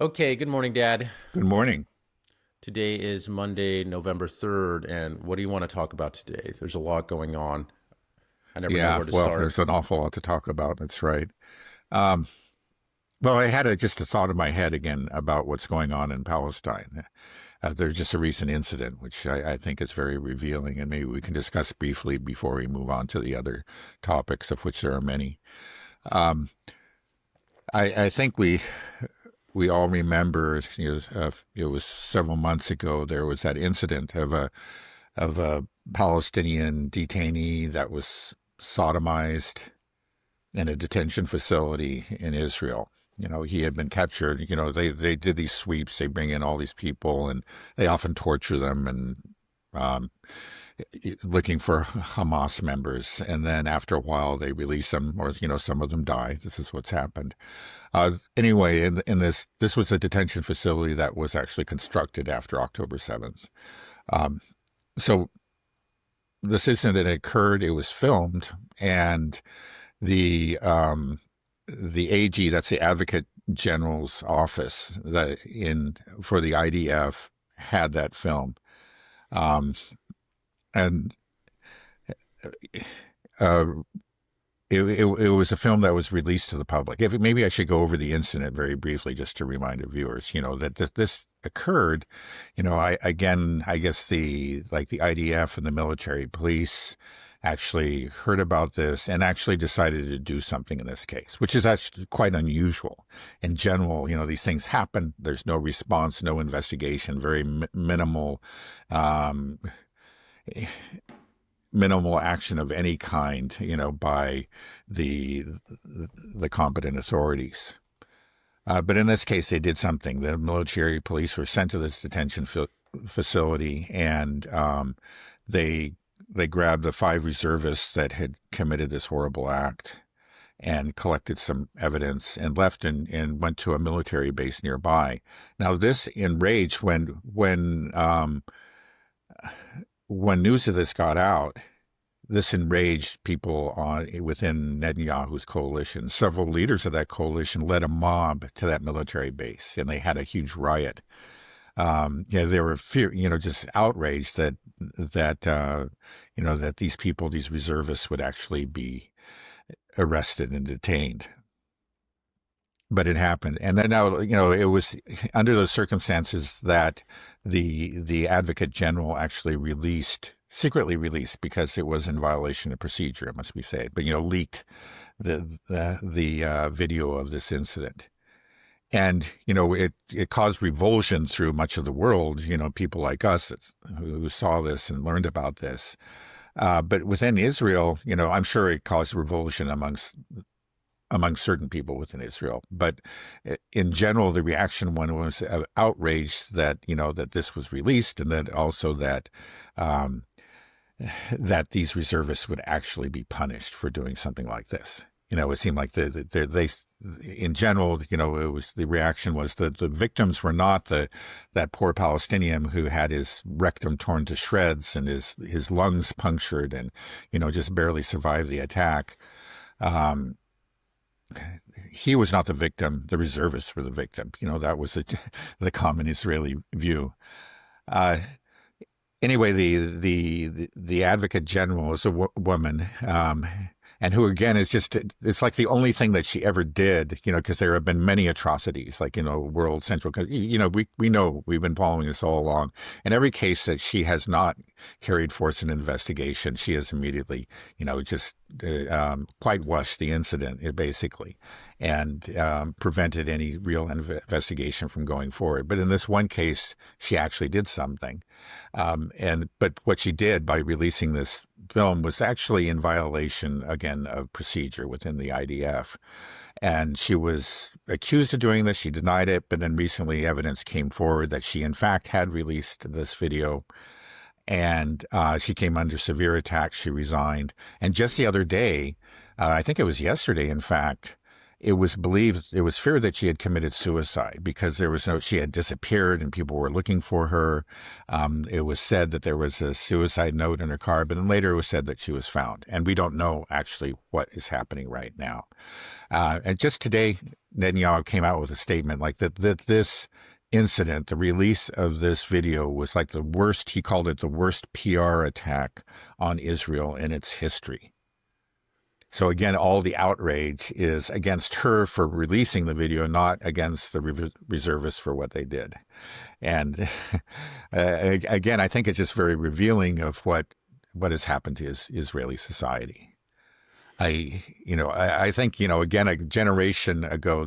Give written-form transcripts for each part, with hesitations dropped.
Okay, good morning, Dad. Good morning. Today is Monday, November 3rd, and what do you want to talk about today? There's a lot going on. I never know Yeah, where to well, start. there's an awful lot to talk about. That's right. Um, well, I had just a thought in my head again about what's going on in Palestine. There's just a recent incident, which I think is very revealing, and maybe we can discuss briefly before we move on to the other topics, of which there are many. Um, I think we all remember, it was several months ago. There was that incident of a Palestinian detainee that was sodomized in a detention facility in Israel. He had been captured. They did these sweeps. They bring in all these people, and they often torture them and um, looking for Hamas members. And then after a while, they release them, or some of them die. This is what's happened. Anyway, in this was a detention facility that was actually constructed after October 7th. Um, so this incident occurred. It was filmed, and the AG, that's the Advocate General's office, for the IDF, had that film, um, and uh, it was a film that was released to the public. Maybe I should go over the incident very briefly just to remind the viewers, that this occurred. I guess the IDF and the military police actually heard about this and actually decided to do something in this case, which is actually quite unusual. In general, these things happen. There's no response, no investigation, very minimal. Um, Minimal action of any kind, by the the competent authorities. But in this case, they did something. The military police were sent to this detention facility, and they they grabbed the 5 reservists that had committed this horrible act and collected some evidence and left and went to a military base nearby. Now, this enraged when news of this got out. This enraged people within Netanyahu's coalition. Several leaders of that coalition led a mob to that military base, and they had a huge riot. They were just outraged that these people, these reservists, would actually be arrested and detained. But it happened, and then now it was under those circumstances that the Advocate General actually secretly released, because it was in violation of procedure, it must be said, but leaked the video of this incident. And it caused revulsion through much of the world. People like us who saw this and learned about this. But within Israel, I'm sure it caused revulsion among certain people within Israel. But in general, the reaction was outraged that that this was released, and that also that these reservists would actually be punished for doing something like this. It seemed like they in general, the reaction was that the victims were not that poor Palestinian who had his rectum torn to shreds and his lungs punctured and, just barely survived the attack. He was not the victim. The reservists were the victim. That was the common Israeli view. Anyway, the Advocate General is a woman, and who again it's like the only thing that she ever did, because there have been many atrocities, like World Central. We know, we've been following this all along. In every case that she has not carried forth an investigation, she has immediately just whitewashed the incident, basically, and prevented any real investigation from going forward. But in this one case, she actually did something. But what she did by releasing this film was actually in violation, again, of procedure within the IDF. And she was accused of doing this. She denied it. But then recently evidence came forward that she, in fact, had released this video. And she came under severe attack. She resigned. And just the other day, I think it was yesterday, in fact, it was believed, it was feared that she had committed suicide because she had disappeared and people were looking for her. It was said that there was a suicide note in her car, but then later it was said that she was found. And we don't know actually what is happening right now. And just today, Netanyahu came out with a statement like that this incident, the release of this video, was like the worst, he called it the worst PR attack on Israel in its history. So again, all the outrage is against her for releasing the video, not against the reservists for what they did. And again, I think it's just very revealing of what has happened to Israeli society. I think, again, a generation ago,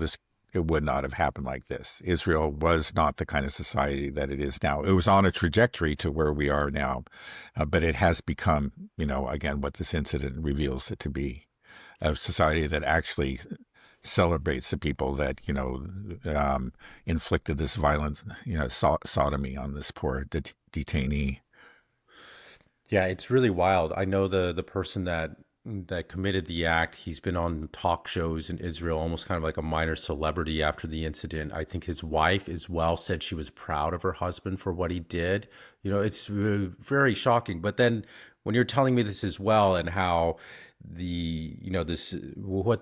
it would not have happened like this. Israel was not the kind of society that it is now. It was on a trajectory to where we are now, but it has become, again, what this incident reveals it to be. A society that actually celebrates the people that, inflicted this violent, sodomy on this poor detainee. Yeah, it's really wild. I know the person that committed the act. He's been on talk shows in Israel, almost kind of like a minor celebrity after the incident. I think his wife as well said she was proud of her husband for what he did. It's very shocking. But then when you're telling me this as well, and how what was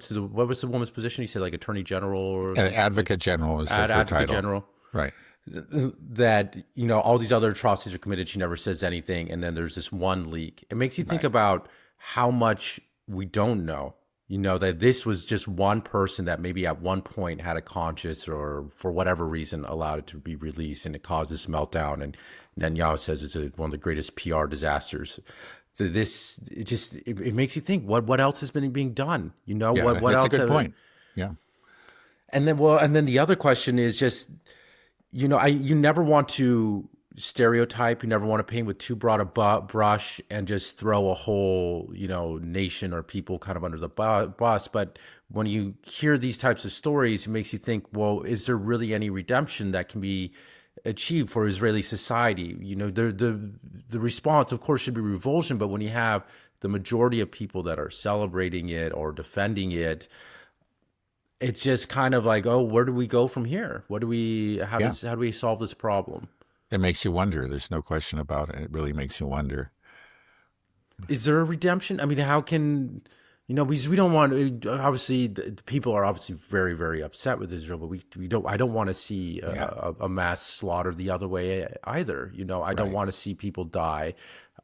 the woman's position? You said like attorney general or advocate general is her advocate title. General, right? That all these other atrocities are committed. She never says anything, and then there's this one leak. It makes you think about how much we don't know. That this was just one person that maybe at one point had a conscience, or for whatever reason allowed it to be released, and it caused this meltdown. And Netanyahu says it's one of the greatest PR disasters. So it makes you think what else has been being done? What that's else? A good point. Yeah. And then the other question is just, you never want to stereotype. You never want to paint with too broad a brush and just throw a whole, nation or people kind of under the bus. But when you hear these types of stories, it makes you think, well, is there really any redemption that can be achieved for Israeli society? The response, of course, should be revulsion. But when you have the majority of people that are celebrating it or defending it, it's just kind of like, oh, where do we go from here? How do we solve this problem? It makes you wonder. There's no question about it. It really makes you wonder. Is there a redemption? I mean, how can, we don't want, obviously the people are obviously very, very upset with Israel, but I don't want to see a mass slaughter the other way either. I don't want to see people die.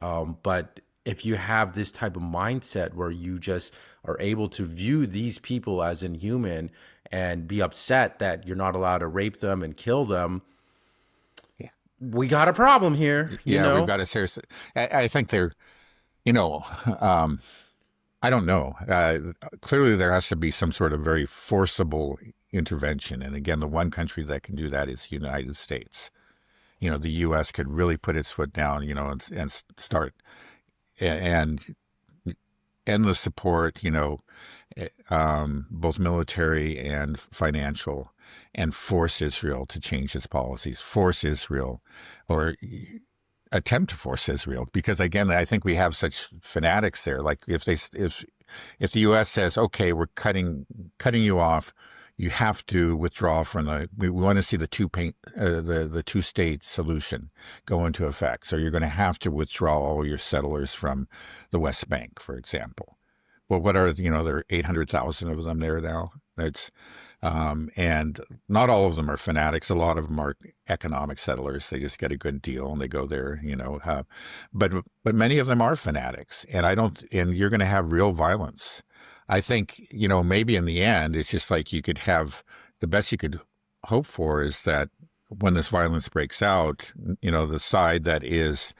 But if you have this type of mindset where you just are able to view these people as inhuman and be upset that you're not allowed to rape them and kill them, we got a problem here. We've got a serious. I think they're, I don't know. Clearly, there has to be some sort of very forcible intervention. And again, the one country that can do that is the United States. The U.S. could really put its foot down, and start and end the support, both military and financial, and force Israel to change its policies, force Israel, or attempt to force Israel. Because again, I think we have such fanatics there. Like if the U.S. says, okay, we're cutting you off, you have to withdraw from we want to see the two-state solution go into effect. So you're going to have to withdraw all your settlers from the West Bank, for example. Well, what are, there are 800,000 of them there now. And not all of them are fanatics. A lot of them are economic settlers. They just get a good deal and they go there, but many of them are fanatics, and you're going to have real violence. I think, maybe in the end, it's just like the best you could hope for is that when this violence breaks out, the side that is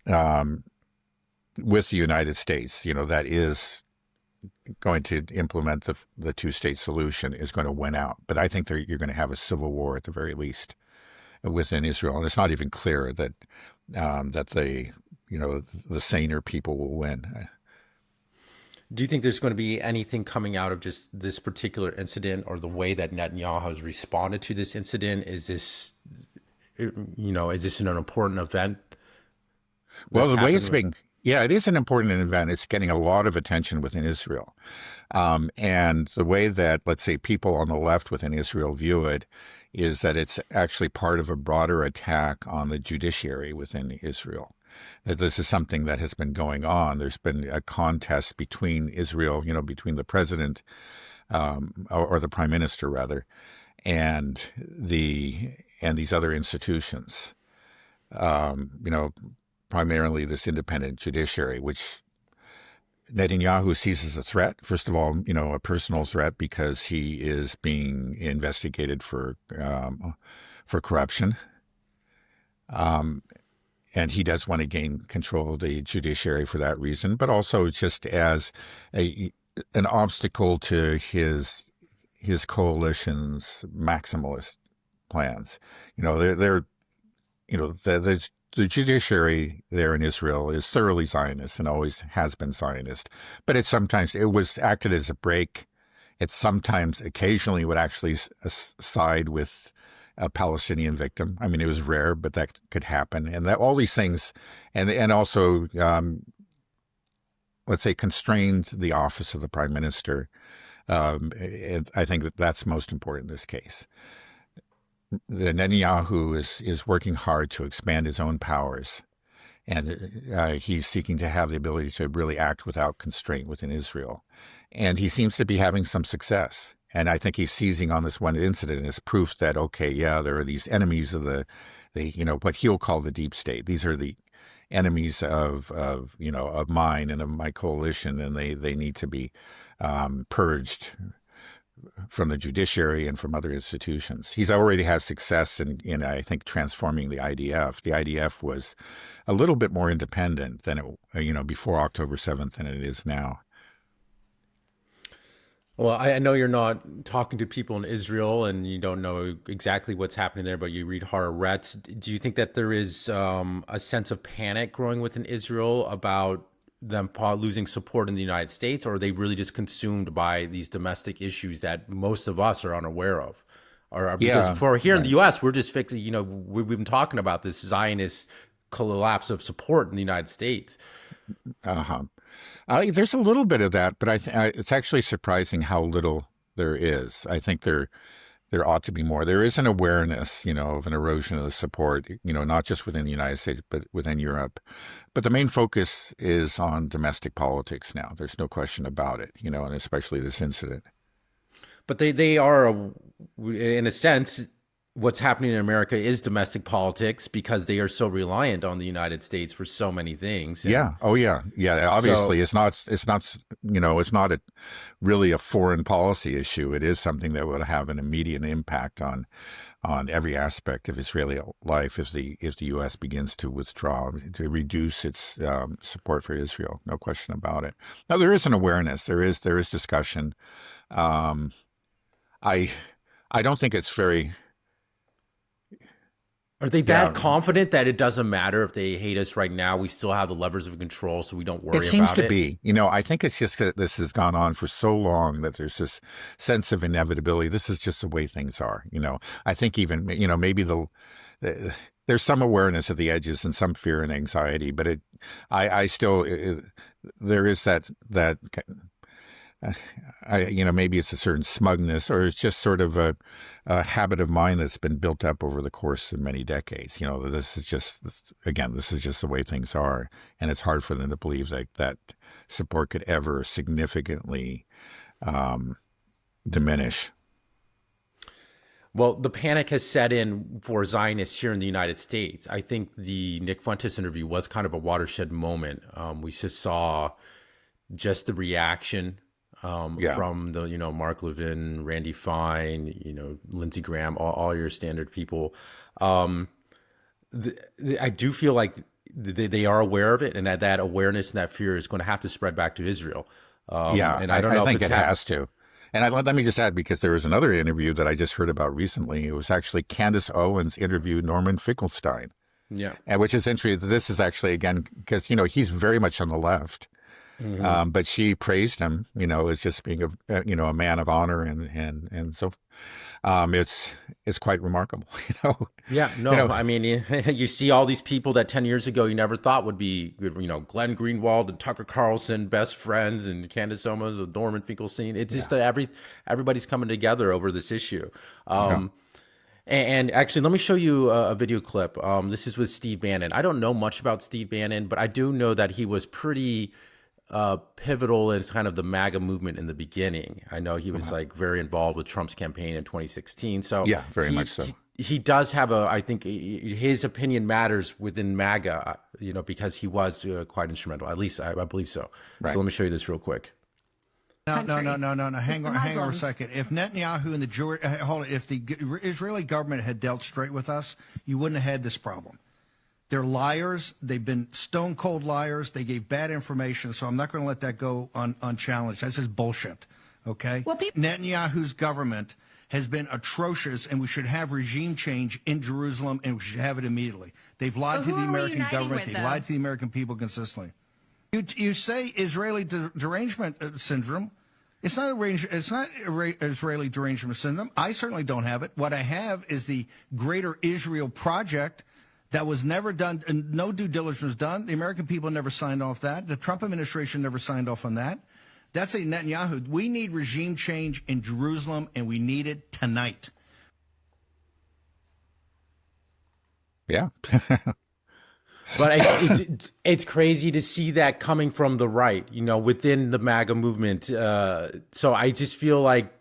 with the United States, that is going to implement the two-state solution is going to win out. But I think you're going to have a civil war at the very least within Israel. And it's not even clear that the saner people will win. Do you think there's going to be anything coming out of just this particular incident, or the way that Netanyahu has responded to this incident? Is this an important event? Well, the way it's being, Yeah, it is an important event. It's getting a lot of attention within Israel. And the way that, let's say, people on the left within Israel view it is that it's actually part of a broader attack on the judiciary within Israel. That this is something that has been going on. There's been a contest between Israel, between the president or the prime minister, rather, and these other institutions. Primarily this independent judiciary, which Netanyahu sees as a threat. First of all, a personal threat because he is being investigated for corruption, and he does want to gain control of the judiciary for that reason, but also just as an obstacle to his coalition's maximalist plans. The judiciary there in Israel is thoroughly Zionist and always has been Zionist, but it was acted as a brake. It sometimes, occasionally, would actually side with a Palestinian victim. I mean, it was rare, but that could happen, and that all these things, and also, let's say, constrained the office of the prime minister. And I think that's most important in this case. The Netanyahu is working hard to expand his own powers, and he's seeking to have the ability to really act without constraint within Israel. And he seems to be having some success. And I think he's seizing on this one incident as proof that, okay, yeah, there are these enemies of what he'll call the deep state. These are the enemies of mine and of my coalition, and they need to be purged from the judiciary and from other institutions. He's already had success in I think, transforming the IDF. The IDF was a little bit more independent than it, before October 7th than it is now. Well, I know you're not talking to people in Israel and you don't know exactly what's happening there, but you read Haaretz. Do you think that there is a sense of panic growing within Israel about them losing support in the United States, or are they really just consumed by these domestic issues that most of us are unaware of? Because for here in the U.S., we're just fixing, we've been talking about this Zionist collapse of support in the United States. There's a little bit of that, but it's actually surprising how little there is. I think there ought to be more. There is an awareness, of an erosion of the support, not just within the United States, but within Europe. But the main focus is on domestic politics now. There's no question about it, and especially this incident. But they are, in a sense, what's happening in America is domestic politics because they are so reliant on the United States for so many things. Yeah. Oh, yeah. Yeah. Obviously, it's not really a foreign policy issue. It is something that will have an immediate impact on every aspect of Israeli life if the U.S. begins to withdraw, to reduce its support for Israel. No question about it. Now, there is an awareness. There is discussion. I don't think it's very. Are they that confident that it doesn't matter if they hate us right now? We still have the levers of control, so we don't worry about it? It seems to be. I think it's just that this has gone on for so long that there's this sense of inevitability. This is just the way things are. I think even, maybe there's some awareness at the edges and some fear and anxiety, but there is that maybe it's a certain smugness, or it's just sort of a habit of mind that's been built up over the course of many decades. This is just the way things are, and it's hard for them to believe that support could ever significantly diminish. Well, the panic has set in for Zionists here in the United States. I think the Nick Fuentes interview was kind of a watershed moment. We just saw just the reaction from the, Mark Levin, Randy Fine, Lindsey Graham, all your standard people. I do feel like they are aware of it, and that awareness and that fear is going to have to spread back to Israel. And I think it has to. And let me just add, because there was another interview that I just heard about recently. It was actually Candace Owens interviewed Norman Finkelstein. Yeah. And which is interesting. This is actually, again, because, he's very much on the left. But she praised him, as just being a man of honor, and so it's quite remarkable, Yeah, no, I mean, you see all these people that 10 years ago you never thought would be, Glenn Greenwald and Tucker Carlson, best friends, and Candace Owens, and Norman Finkelstein. It's just that everybody's coming together over this issue. And actually, let me show you a video clip. This is with Steve Bannon. I don't know much about Steve Bannon, but I do know that he was pretty pivotal in kind of the MAGA movement in the beginning. I know he was like very involved with Trump's campaign in 2016. So yeah, very much so. He does have I think his opinion matters within MAGA, because he was quite instrumental. At least I believe so. Right. So let me show you this real quick. No. Hang on a second. If Netanyahu and if the Israeli government had dealt straight with us, you wouldn't have had this problem. They're liars. They've been stone cold liars. They gave bad information. So I'm not going to let that go unchallenged. That's just bullshit. Okay. Well, Netanyahu's government has been atrocious, and we should have regime change in Jerusalem, and we should have it immediately. They've lied to the American government. They've lied to the American people consistently. You say Israeli derangement syndrome. It's not Israeli derangement syndrome. I certainly don't have it. What I have is the Greater Israel Project that was never done, and no due diligence was done. The American people never signed off that. The Trump administration never signed off on that. That's a Netanyahu. We need regime change in Jerusalem, and we need it tonight. Yeah. But it's crazy to see that coming from the right, within the MAGA movement. So I just feel like,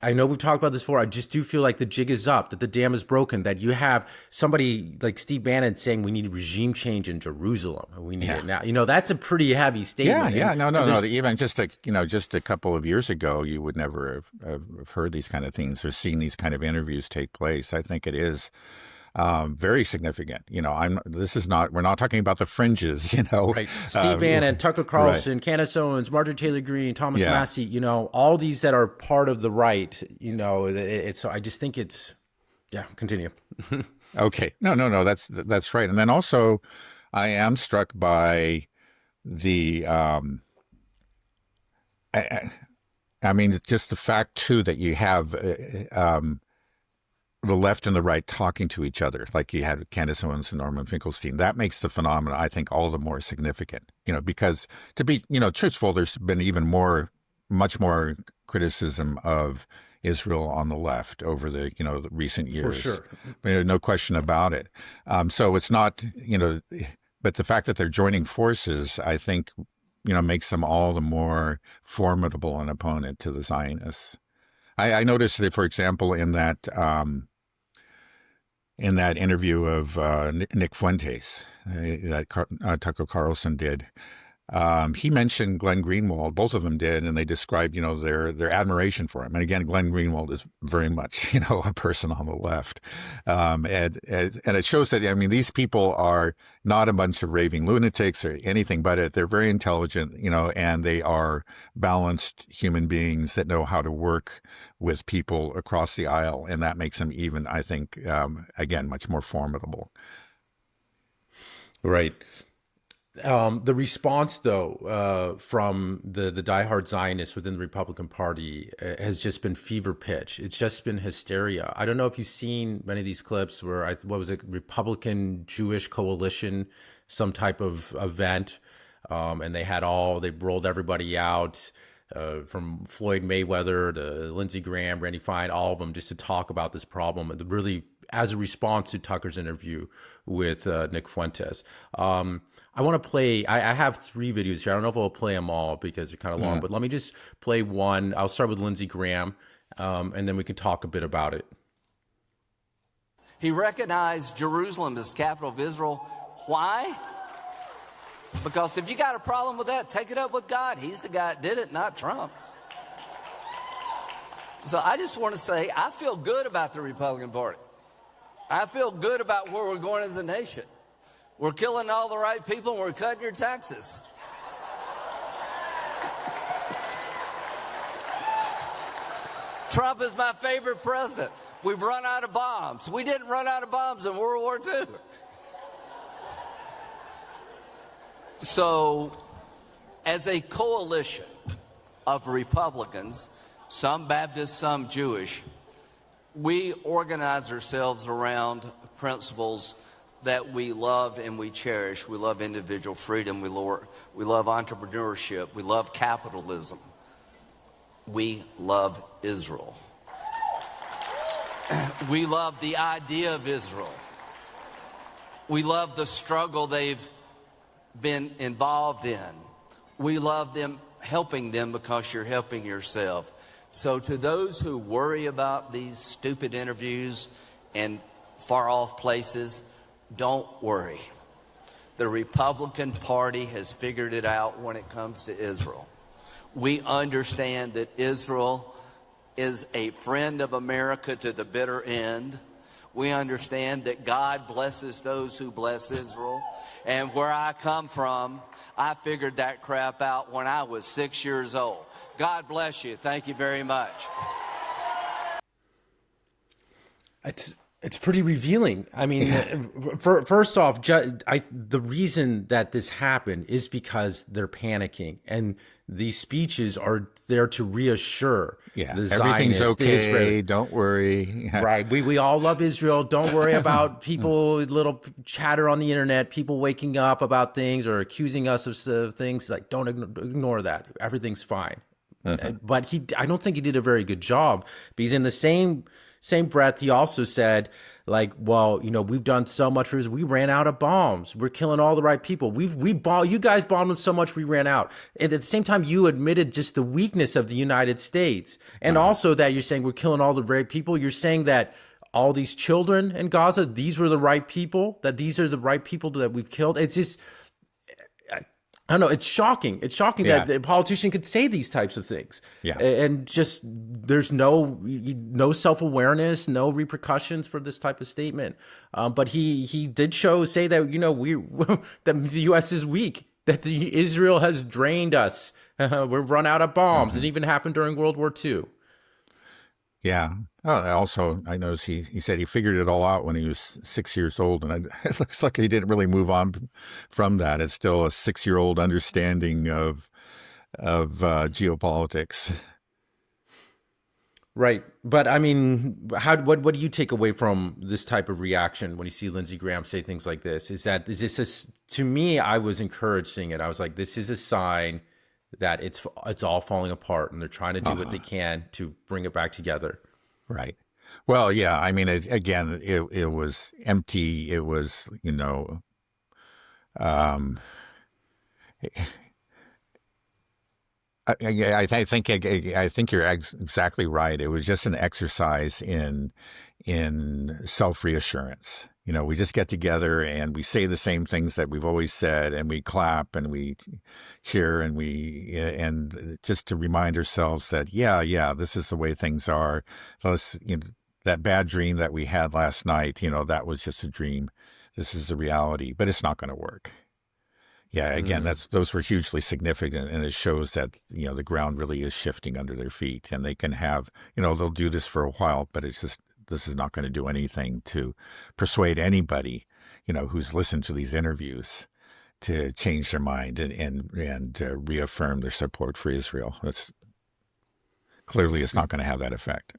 I know we've talked about this before, I just do feel like the jig is up, that the dam is broken, that you have somebody like Steve Bannon saying we need regime change in Jerusalem. We need it now. That's a pretty heavy statement. Yeah. No. Even just a couple of years ago, you would never have heard these kind of things or seen these kind of interviews take place. I think it is very significant. We're not talking about the fringes, Right. Steve Bannon, Tucker Carlson, right. Candace Owens, Marjorie Taylor Greene, Thomas Massey, all these that are part of the right, so I just think continue. Okay. No, that's right. And then also I am struck by the, I mean, just the fact too, that you have, the left and the right talking to each other, like you had Candace Owens and Norman Finkelstein. That makes the phenomenon, I think, all the more significant, because to be, truthful, there's been much more criticism of Israel on the left over the, the recent years. For sure. No question about it. So it's not, but the fact that they're joining forces, I think, makes them all the more formidable an opponent to the Zionists. I noticed that, for example, in that interview of Nick Fuentes that Tucker Carlson did, he mentioned Glenn Greenwald. Both of them did, and they described, their admiration for him. And again, Glenn Greenwald is very much, a person on the left, and it shows that these people are not a bunch of raving lunatics or anything but it. They're very intelligent, and they are balanced human beings that know how to work with people across the aisle, and that makes them even, I think, again, much more formidable. Right. The response, though, from the diehard Zionists within the Republican Party has just been fever pitch. It's just been hysteria. I don't know if you've seen many of these clips where, what was it, Republican Jewish Coalition, some type of event, and they rolled everybody out, from Floyd Mayweather to Lindsey Graham, Randy Fine, all of them, just to talk about this problem, and really as a response to Tucker's interview with Nick Fuentes. I want to play, I have 3 videos here. I don't know if I'll play them all because they're kind of long, but let me just play one. I'll start with Lindsey Graham, and then we can talk a bit about it. He recognized Jerusalem as capital of Israel. Why? Because if you got a problem with that, take it up with God. He's the guy that did it, not Trump. So I just want to say, I feel good about the Republican Party. I feel good about where we're going as a nation. We're killing all the right people, and we're cutting your taxes. Trump is my favorite president. We've run out of bombs. We didn't run out of bombs in World War II. So as a coalition of Republicans, some Baptist, some Jewish, we organize ourselves around principles that we love and we cherish. We love individual freedom. We love entrepreneurship. We love capitalism. We love Israel. We love the idea of Israel. We love the struggle they've been involved in. We love them, helping them because you're helping yourself. So to those who worry about these stupid interviews and far off places, don't worry. The Republican Party has figured it out when it comes to Israel. We understand that Israel is a friend of America to the bitter end. We understand that God blesses those who bless Israel. And where I come from, I figured that crap out when I was 6 years old. God bless you. Thank you very much. It's pretty revealing. I mean, first off, the reason that this happened is because they're panicking, and these speeches are there to reassure the Zionists. Everything's okay. Don't worry. Right. We all love Israel. Don't worry about people, little chatter on the internet, people waking up about things or accusing us of things. Like, don't ignore that. Everything's fine. But I don't think he did a very good job, because in the same breath, he also said, like, well, we've done so much for us. We ran out of bombs. We're killing all the right people. You guys bombed them so much we ran out. And at the same time, you admitted just the weakness of the United States. And also that you're saying we're killing all the right people. You're saying that all these children in Gaza, these were the right people, that these are the right people that we've killed. It's just, I don't know. It's shocking. It's shocking that a politician could say these types of things. Yeah. And just there's no self-awareness, no repercussions for this type of statement. But he did say that, that the U.S. is weak, that Israel has drained us. We've run out of bombs. It even happened during World War II. Yeah. Also, I noticed he said he figured it all out when he was 6 years old, and it looks like he didn't really move on from that. It's still a 6-year-old understanding of geopolitics. Right. But I mean, what do you take away from this type of reaction when you see Lindsey Graham say things like this? To me, I was encouraged seeing it. I was like, this is a sign that it's all falling apart, and they're trying to do what they can to bring it back together. Right. Well, yeah. I mean, it was empty. It was, I think you're exactly right. It was just an exercise in self-reassurance. We just get together and we say the same things that we've always said, and we clap and we cheer and just to remind ourselves that, this is the way things are. That bad dream that we had last night, that was just a dream. This is the reality, but it's not going to work. Yeah, again, those were hugely significant, and it shows that, the ground really is shifting under their feet, and they can have, they'll do this for a while, but this is not going to do anything to persuade anybody, who's listened to these interviews to change their mind and reaffirm their support for Israel. It's not going to have that effect.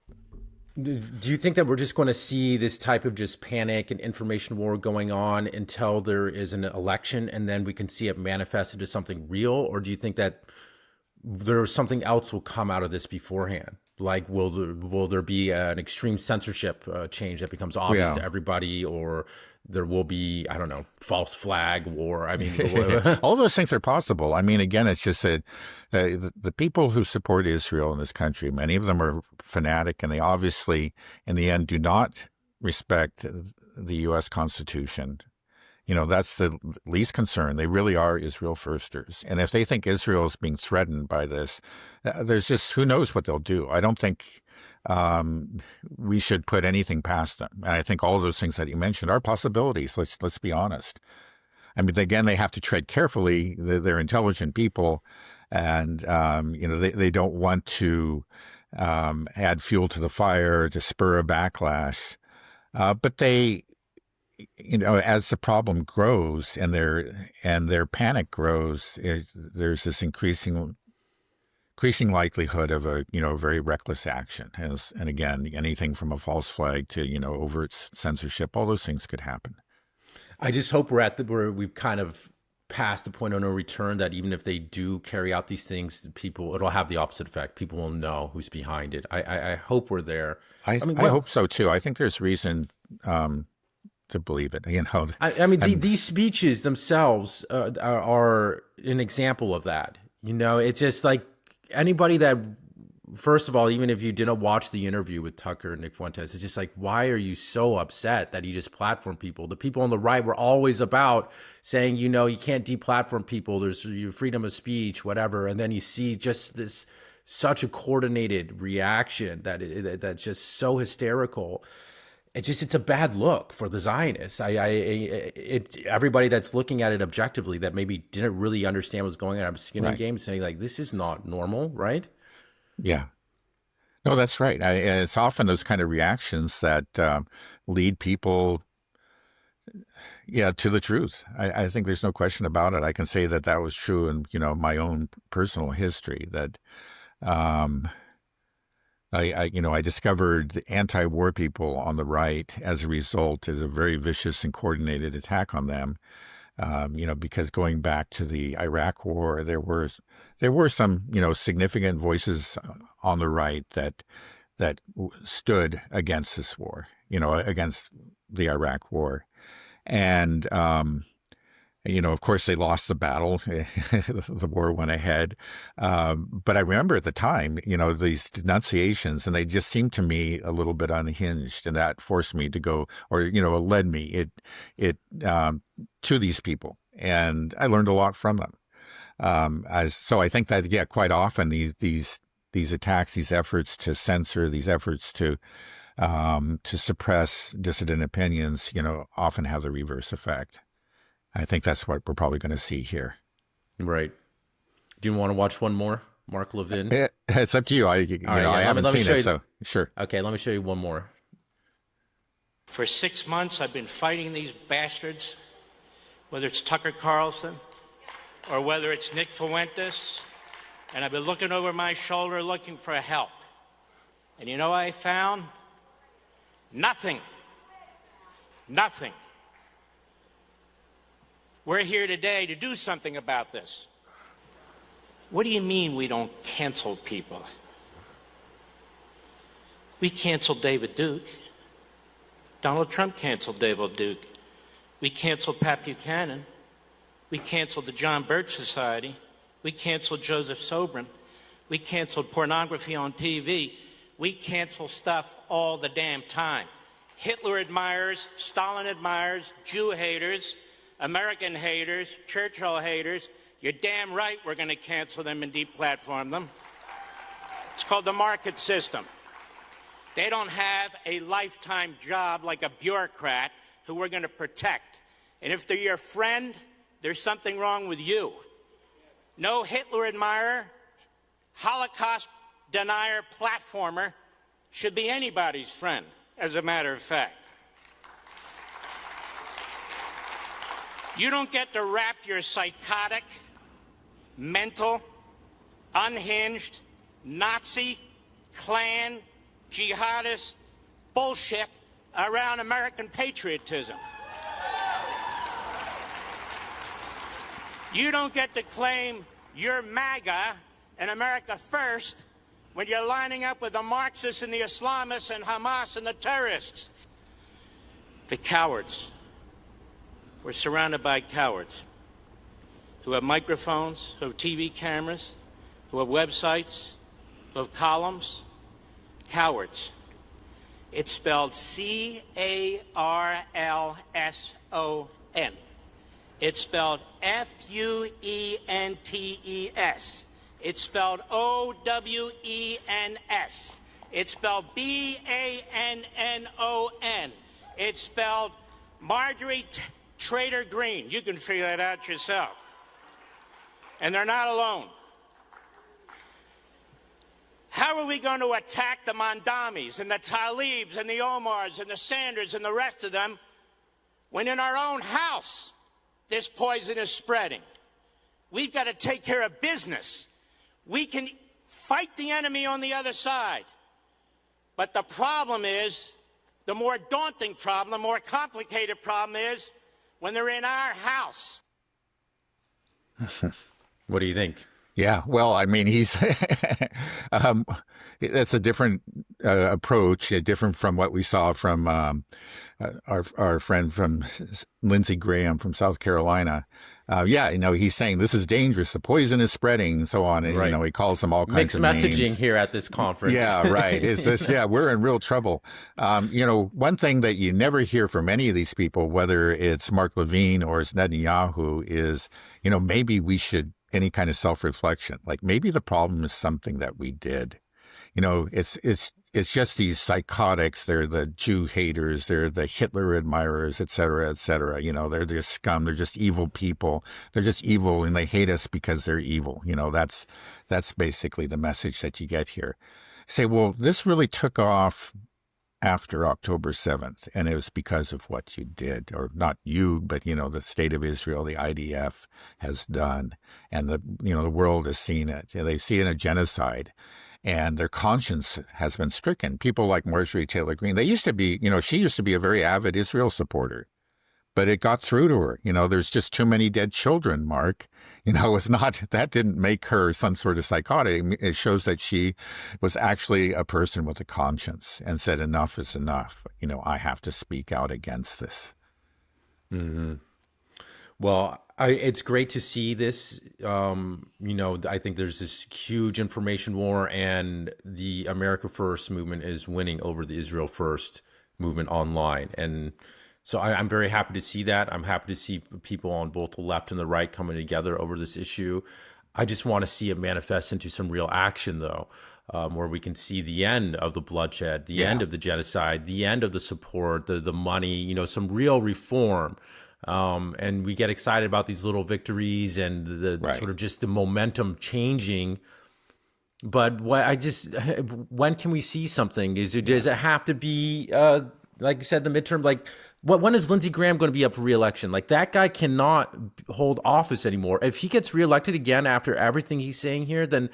Do you think that we're just going to see this type of just panic and information war going on until there is an election, and then we can see it manifested as something real? Or do you think that there's something else will come out of this beforehand? Like, will there be an extreme censorship change that becomes obvious to everybody, or there will be, I don't know, false flag war? I mean, all those things are possible. I mean, again, it's just that the people who support Israel in this country, many of them are fanatic, and they obviously, in the end, do not respect the U.S. Constitution. That's the least concern. They really are Israel firsters. And if they think Israel is being threatened by this, there's just, who knows what they'll do. I don't think we should put anything past them. And I think all of those things that you mentioned are possibilities. Let's be honest. I mean, again, they have to tread carefully. They're intelligent people, and they don't want to add fuel to the fire to spur a backlash. But they as the problem grows and their panic grows, there's this increasing likelihood of a very reckless action. And again, anything from a false flag to overt censorship, all those things could happen. I just hope where we've kind of passed the point of no return, that even if they do carry out these things, it'll have the opposite effect. People will know who's behind it. I hope we're there. I hope so too. I think there's reason to believe it. These speeches themselves are an example of that. It's just like anybody that, first of all, even if you didn't watch the interview with Tucker and Nick Fuentes, it's just like, why are you so upset that he just platformed people? The people on the right were always about saying, you can't deplatform people. There's freedom of speech, whatever. And then you see just such a coordinated reaction that's just so hysterical. It's a bad look for the Zionists. Everybody that's looking at it objectively that maybe didn't really understand what's going on, I'm skin in game, saying like, this is not normal, right? Yeah. No, that's right. It's often those kind of reactions that lead people, to the truth. I think there's no question about it. I can say that was true in, my own personal history, that I discovered the anti-war people on the right as a result as a very vicious and coordinated attack on them. Because going back to the Iraq War, there were some, significant voices on the right that stood against this war, against the Iraq War. And, of course, they lost the battle. The war went ahead. But I remember at the time, these denunciations, and they just seemed to me a little bit unhinged. And that forced me to go, or, led me to these people. And I learned a lot from them. So I think that, quite often these attacks, these efforts to censor, these efforts to suppress dissident opinions, often have the reverse effect. I think that's what we're probably going to see here. Right. Do you want to watch one more, Mark Levin? It's up to you. I haven't seen it, so sure. Okay, let me show you one more. For 6 months, I've been fighting these bastards, whether it's Tucker Carlson or whether it's Nick Fuentes, and I've been looking over my shoulder looking for help. And you know what I found? Nothing. Nothing. We're here today to do something about this. What do you mean we don't cancel people? We canceled David Duke. Donald Trump canceled David Duke. We canceled Pat Buchanan. We canceled the John Birch Society. We canceled Joseph Sobran. We canceled pornography on TV. We cancel stuff all the damn time. Hitler admirers, Stalin admirers, Jew haters, American haters, Churchill haters, you're damn right we're going to cancel them and deplatform them. It's called the market system. They don't have a lifetime job like a bureaucrat who we're going to protect. And if they're your friend, there's something wrong with you. No Hitler admirer, Holocaust denier, platformer should be anybody's friend, as a matter of fact. You don't get to wrap your psychotic, mental, unhinged, Nazi, Klan, jihadist bullshit around American patriotism. You don't get to claim you're MAGA and America first when you're lining up with the Marxists and the Islamists and Hamas and the terrorists. The cowards. We're surrounded by cowards who have microphones, who have TV cameras, who have websites, who have columns. Cowards. It's spelled C-A-R-L-S-O-N. It's spelled F-U-E-N-T-E-S. It's spelled O-W-E-N-S. It's spelled B-A-N-N-O-N. It's spelled Marjorie Trader Green. You can figure that out yourself. And they're not alone. How are we going to attack the Mondamis and the Talibs and the Omars and the Sanders and the rest of them when in our own house this poison is spreading. We've got to take care of business. We can fight the enemy on the other side. But the problem is, the more daunting problem, the more complicated problem is when they're in our house. What do you think? Yeah, well, I mean, he's that's a different approach, different from what we saw from our friend from Lindsey Graham from South Carolina. Yeah, he's saying this is dangerous. The poison is spreading, and so on. And, right. He calls them all kinds of names. Mixed messaging here at this conference. Yeah, right. Is this? Yeah, we're in real trouble. One thing that you never hear from any of these people, whether it's Mark Levin or it's Netanyahu, is maybe we should any kind of self-reflection. Like maybe the problem is something that we did. It's just these psychotics. They're the Jew haters. They're the Hitler admirers, et cetera, et cetera. They're just scum. They're just evil people. They're just evil, and they hate us because they're evil. That's basically the message that you get here. Say, well, this really took off after October 7th, and it was because of what you did, or not you, but the state of Israel, the IDF has done, and the world has seen it. They see it in a genocide. And their conscience has been stricken. People like Marjorie Taylor Greene, they used to be, she used to be a very avid Israel supporter, but it got through to her. There's just too many dead children, Mark. That didn't make her some sort of psychotic. It shows that she was actually a person with a conscience and said, enough is enough. I have to speak out against this. Mm-hmm. Well, it's great to see this. I think there's this huge information war, and the America First movement is winning over the Israel First movement online. And so I'm very happy to see that. I'm happy to see people on both the left and the right coming together over this issue. I just want to see it manifest into some real action, though, where we can see the end of the bloodshed, the end of the genocide, the end of the support, the money, some real reform. And we get excited about these little victories and the sort of just the momentum changing. But when can we see something? Does it have to be, like you said, the midterm? Like, when is Lindsey Graham going to be up for re-election? Like, that guy cannot hold office anymore. If he gets reelected again after everything he's saying here, then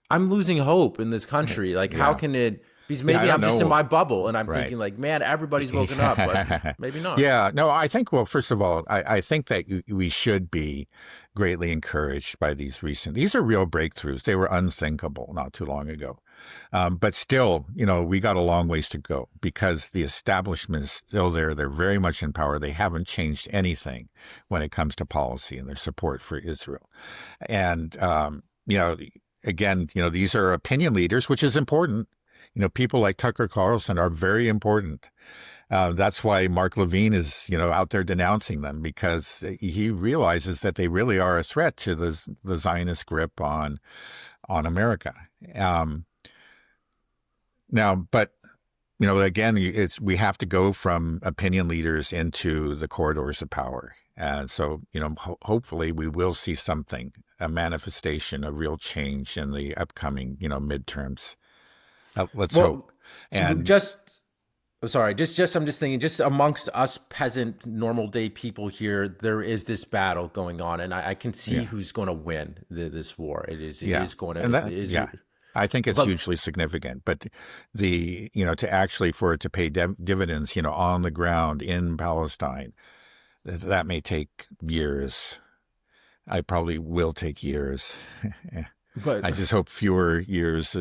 I'm losing hope in this country. Like, how can it? Because maybe I'm just in my bubble, and I'm thinking like, man, everybody's woken up, but maybe not. Yeah, no, I think, well, first of all, I think that we should be greatly encouraged by these are real breakthroughs. They were unthinkable not too long ago. But still, we got a long ways to go because the establishment is still there. They're very much in power. They haven't changed anything when it comes to policy and their support for Israel. And, again, these are opinion leaders, which is important. People like Tucker Carlson are very important. That's why Mark Levin is, out there denouncing them, because he realizes that they really are a threat to the Zionist grip on America. Now, but again, we have to go from opinion leaders into the corridors of power. And so, hopefully we will see something, a manifestation, a real change in the upcoming, midterms. Let's hope. And I'm just thinking, just amongst us peasant, normal day people here, there is this battle going on, and I can see who's going to win this war. It is going to. I think it's hugely significant, but to actually for it to pay dividends, on the ground in Palestine, that may take years. I probably will take years, but I just hope fewer years.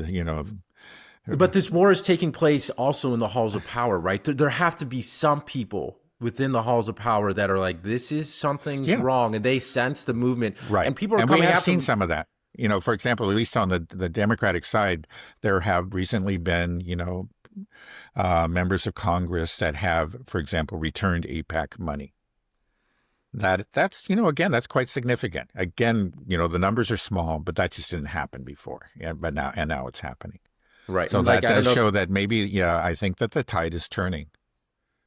But this war is taking place also in the halls of power, right? There have to be some people within the halls of power that are like, this is something's wrong, and they sense the movement. Right. And people are and coming we have after seen some of that. For example, at least on the Democratic side, there have recently been, members of Congress that have, for example, returned AIPAC money. That's again, that's quite significant. Again, the numbers are small, but that just didn't happen before. Yeah, but now it's happening. Right. So that does show that maybe, I think that the tide is turning.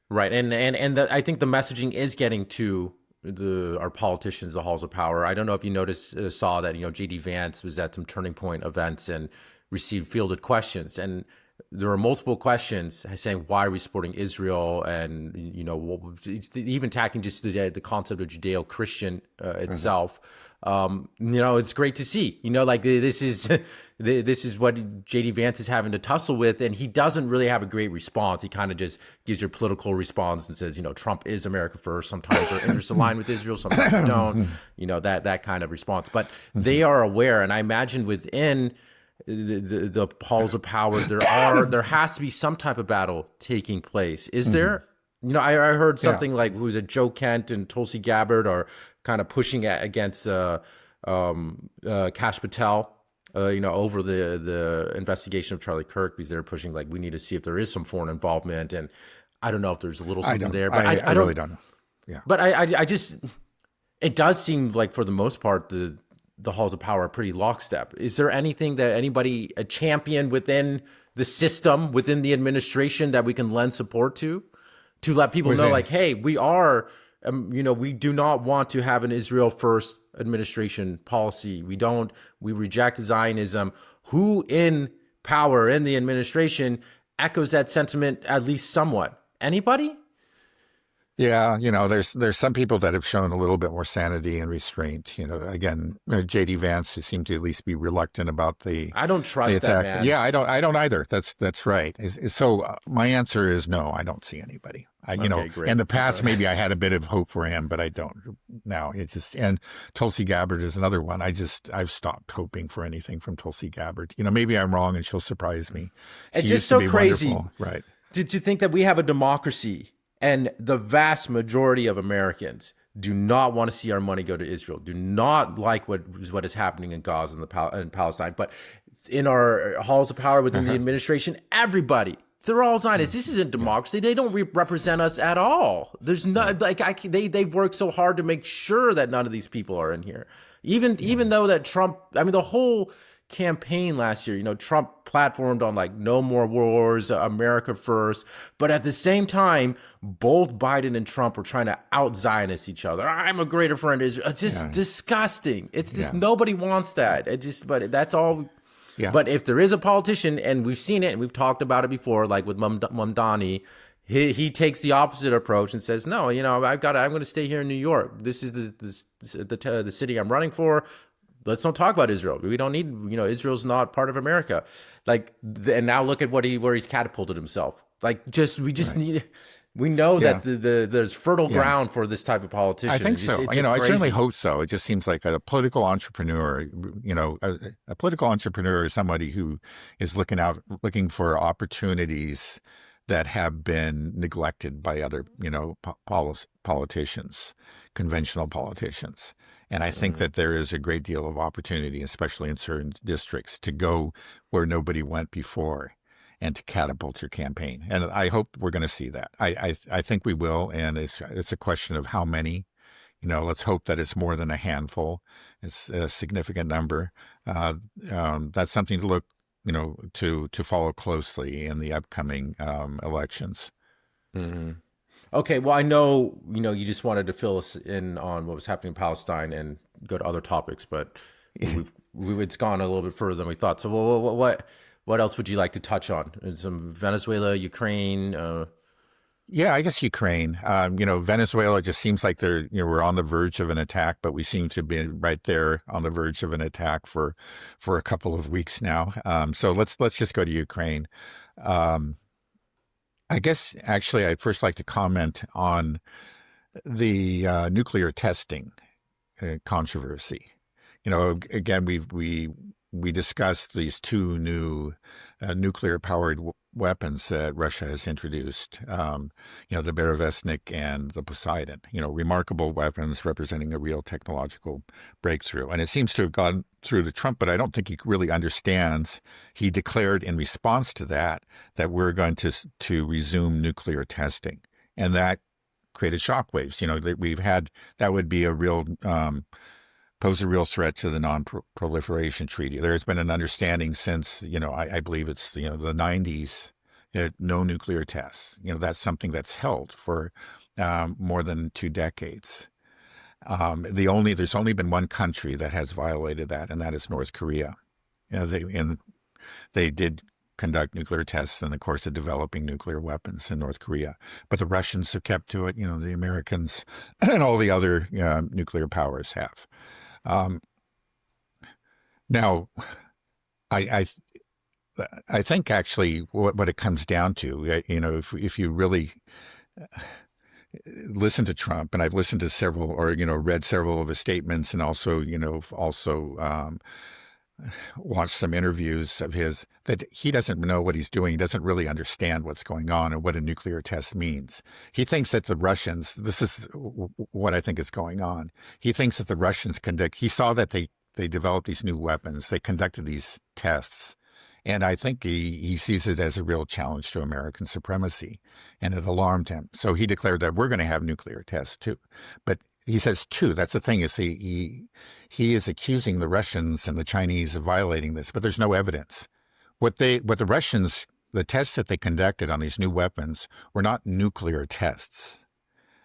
Right. And I think the messaging is getting to our politicians, the halls of power. I don't know if you saw that, J.D. Vance was at some Turning Point events and received fielded questions. And there are multiple questions saying, why are we supporting Israel? And, even tackling just the concept of Judeo-Christian itself. It's great to see, this is this is what JD Vance is having to tussle with. And he doesn't really have a great response. He kind of just gives your political response and says, Trump is America first. Sometimes our interests align with Israel, sometimes they don't, that kind of response. But they are aware. And I imagine within the halls of power, there has to be some type of battle taking place. Is there? I heard something like, who's it, Joe Kent and Tulsi Gabbard are kind of pushing against Kash Patel, over the investigation of Charlie Kirk, because they're pushing like, we need to see if there is some foreign involvement. And I don't know if there's a little something there, but I really don't know. Yeah, but I just, it does seem like for the most part the halls of power are pretty lockstep. Is there anything that a champion within the system, within the administration, that we can lend support to let people know, like, hey, we are, we do not want to have an Israel first administration policy. We reject Zionism. Who in power in the administration echoes that sentiment at least somewhat? Anybody? Yeah, there's some people that have shown a little bit more sanity and restraint. Again, JD Vance seemed to at least be reluctant about the. I don't trust that man. Yeah, I don't either. That's right. So my answer is no. I don't see anybody. Great. In the past, maybe I had a bit of hope for him, but I don't now. And Tulsi Gabbard is another one. I've stopped hoping for anything from Tulsi Gabbard. Maybe I'm wrong and she'll surprise me. It's just so crazy, wonderful. Right? To think that we have a democracy and the vast majority of Americans do not want to see our money go to Israel, do not like what is happening in Gaza and Palestine. But in our halls of power within the administration, everybody, they're all Zionists. This isn't democracy. They don't represent us at all. There's not they've worked so hard to make sure that none of these people are in here. Even though that Trump, the whole campaign last year, Trump platformed on like no more wars, America first. But at the same time, both Biden and Trump were trying to out Zionist each other. I'm a greater friend of Israel. It's just disgusting. It's just nobody wants that. But that's all. Yeah. But if there is a politician, and we've seen it and we've talked about it before, like with Mamdani, he takes the opposite approach and says, no, I'm going to stay here in New York. This is the city I'm running for. Let's don't talk about Israel. We don't need, Israel's not part of America. And now look at where he's catapulted himself. We know that there's fertile ground for this type of politician. I think so. I certainly hope so. It just seems like a political entrepreneur, a political entrepreneur is somebody who is looking for opportunities that have been neglected by other, politicians, conventional politicians. And I think that there is a great deal of opportunity, especially in certain districts, to go where nobody went before and to catapult your campaign. And I hope we're going to see that. I think we will. And it's a question of how many. Let's hope that it's more than a handful. It's a significant number. That's something to look, to follow closely in the upcoming elections. Mm-hmm. Okay, well, I know, you just wanted to fill us in on what was happening in Palestine and go to other topics, but it's gone a little bit further than we thought. So what else would you like to touch on? Some Venezuela, Ukraine? Yeah, I guess Ukraine. Venezuela just seems like we're on the verge of an attack, but we seem to be right there on the verge of an attack for a couple of weeks now. So let's just go to Ukraine. I guess, actually, I'd first like to comment on the nuclear testing controversy. Again, we discussed these two new nuclear-powered weapons that Russia has introduced, the Berezovsky and the Poseidon, remarkable weapons representing a real technological breakthrough. And it seems to have gone through to Trump, but I don't think he really understands. He declared in response to that we're going to resume nuclear testing. And that created shockwaves. That would be a real pose a real threat to the non-proliferation treaty. There has been an understanding since, I believe it's, the 90s, no nuclear tests. That's something that's held for more than 2 decades. There's only been one country that has violated that, and that is North Korea. They did conduct nuclear tests in the course of developing nuclear weapons in North Korea. But the Russians have kept to it, the Americans and all the other nuclear powers have. Now, I think actually what it comes down to, if you really listen to Trump, and I've listened to several, or read several of his statements, and also watched some interviews of his, that he doesn't know what he's doing. He doesn't really understand what's going on and what a nuclear test means. He thinks that the Russians, this is what I think is going on. He thinks that the Russians he saw that they developed these new weapons. They conducted these tests. And I think he sees it as a real challenge to American supremacy, and it alarmed him. So he declared that we're going to have nuclear tests too. But he says too, that's the thing, is he is accusing the Russians and the Chinese of violating this, but there's no evidence. What the Russians, the tests that they conducted on these new weapons were not nuclear tests.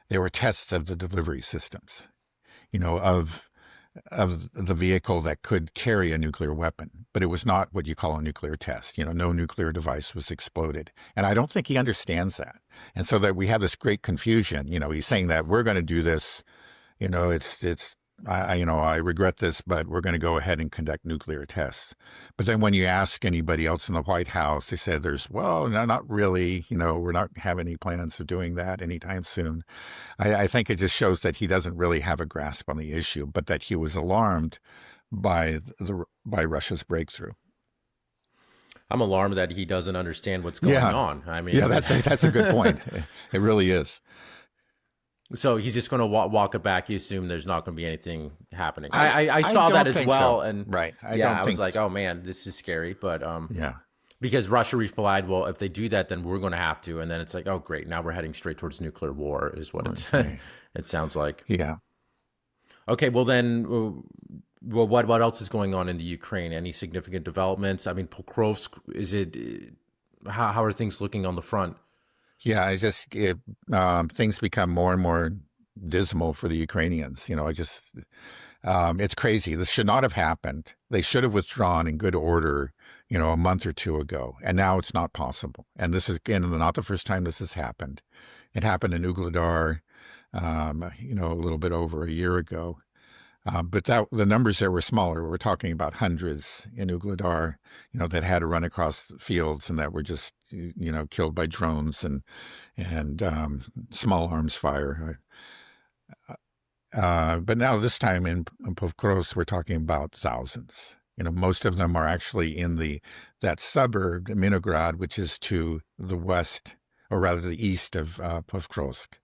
They were tests of the delivery systems, of the vehicle that could carry a nuclear weapon. But it was not what you call a nuclear test. No nuclear device was exploded. And I don't think he understands that. And so that we have this great confusion. He's saying that we're going to do this. I regret this, but we're going to go ahead and conduct nuclear tests. But then when you ask anybody else in the White House, they said no, not really. We're not having any plans of doing that anytime soon. I think it just shows that he doesn't really have a grasp on the issue, but that he was alarmed by Russia's breakthrough. I'm alarmed that he doesn't understand what's going on. I mean, that's a good point. It really is. So he's just going to walk it back. You assume there's not going to be anything happening. I saw that as well, and right. I was like, oh man, this is scary. But because Russia replied, well, if they do that, then we're going to have to. And then it's like, oh great, now we're heading straight towards nuclear war, is what it sounds like. Yeah. Okay, well then, what else is going on in the Ukraine? Any significant developments? I mean, Pokrovsk, how are things looking on the front? Yeah, things become more and more dismal for the Ukrainians. It's crazy. This should not have happened. They should have withdrawn in good order, a month or two ago. And now it's not possible. And this is, again, not the first time this has happened. It happened in Ugledar, a little bit over a year ago. But the numbers there were smaller. We're talking about hundreds in Ugledar, that had to run across fields and that were just, killed by drones and small arms fire. But now this time in Pokrovsk, we're talking about thousands. Most of them are actually in that suburb, Minograd, which is to the west, or rather the east of Pokrovsk.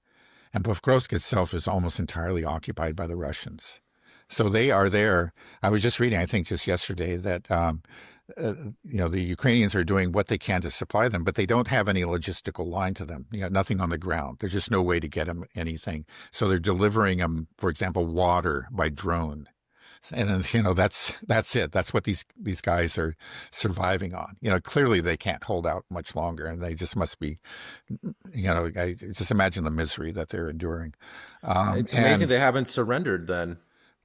And Pokrovsk itself is almost entirely occupied by the Russians. So they are there. I was just reading, I think just yesterday, that the Ukrainians are doing what they can to supply them, but they don't have any logistical line to them. Nothing on the ground. There's just no way to get them anything. So they're delivering them, for example, water by drone. And then, that's it. That's what these guys are surviving on. Clearly they can't hold out much longer, and they just must be, I just imagine the misery that they're enduring. It's amazing they haven't surrendered then.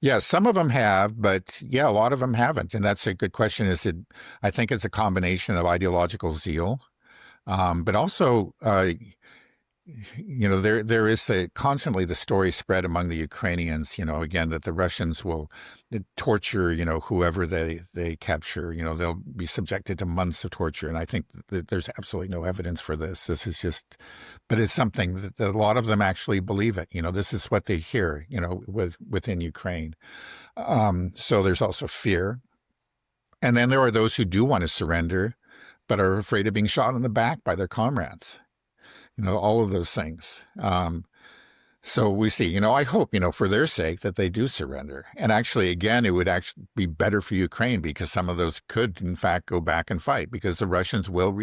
Yeah, some of them have, but a lot of them haven't. And that's a good question. I think it's a combination of ideological zeal, but also, there is constantly the story spread among the Ukrainians, again, that the Russians will torture, whoever they capture, they'll be subjected to months of torture. And I think that there's absolutely no evidence for this. This is but it's something that a lot of them actually believe it. This is what they hear, within Ukraine. So there's also fear. And then there are those who do want to surrender, but are afraid of being shot in the back by their comrades. All of those things. So we see, I hope, for their sake that they do surrender. And actually, again, it would actually be better for Ukraine because some of those could, in fact, go back and fight because the Russians will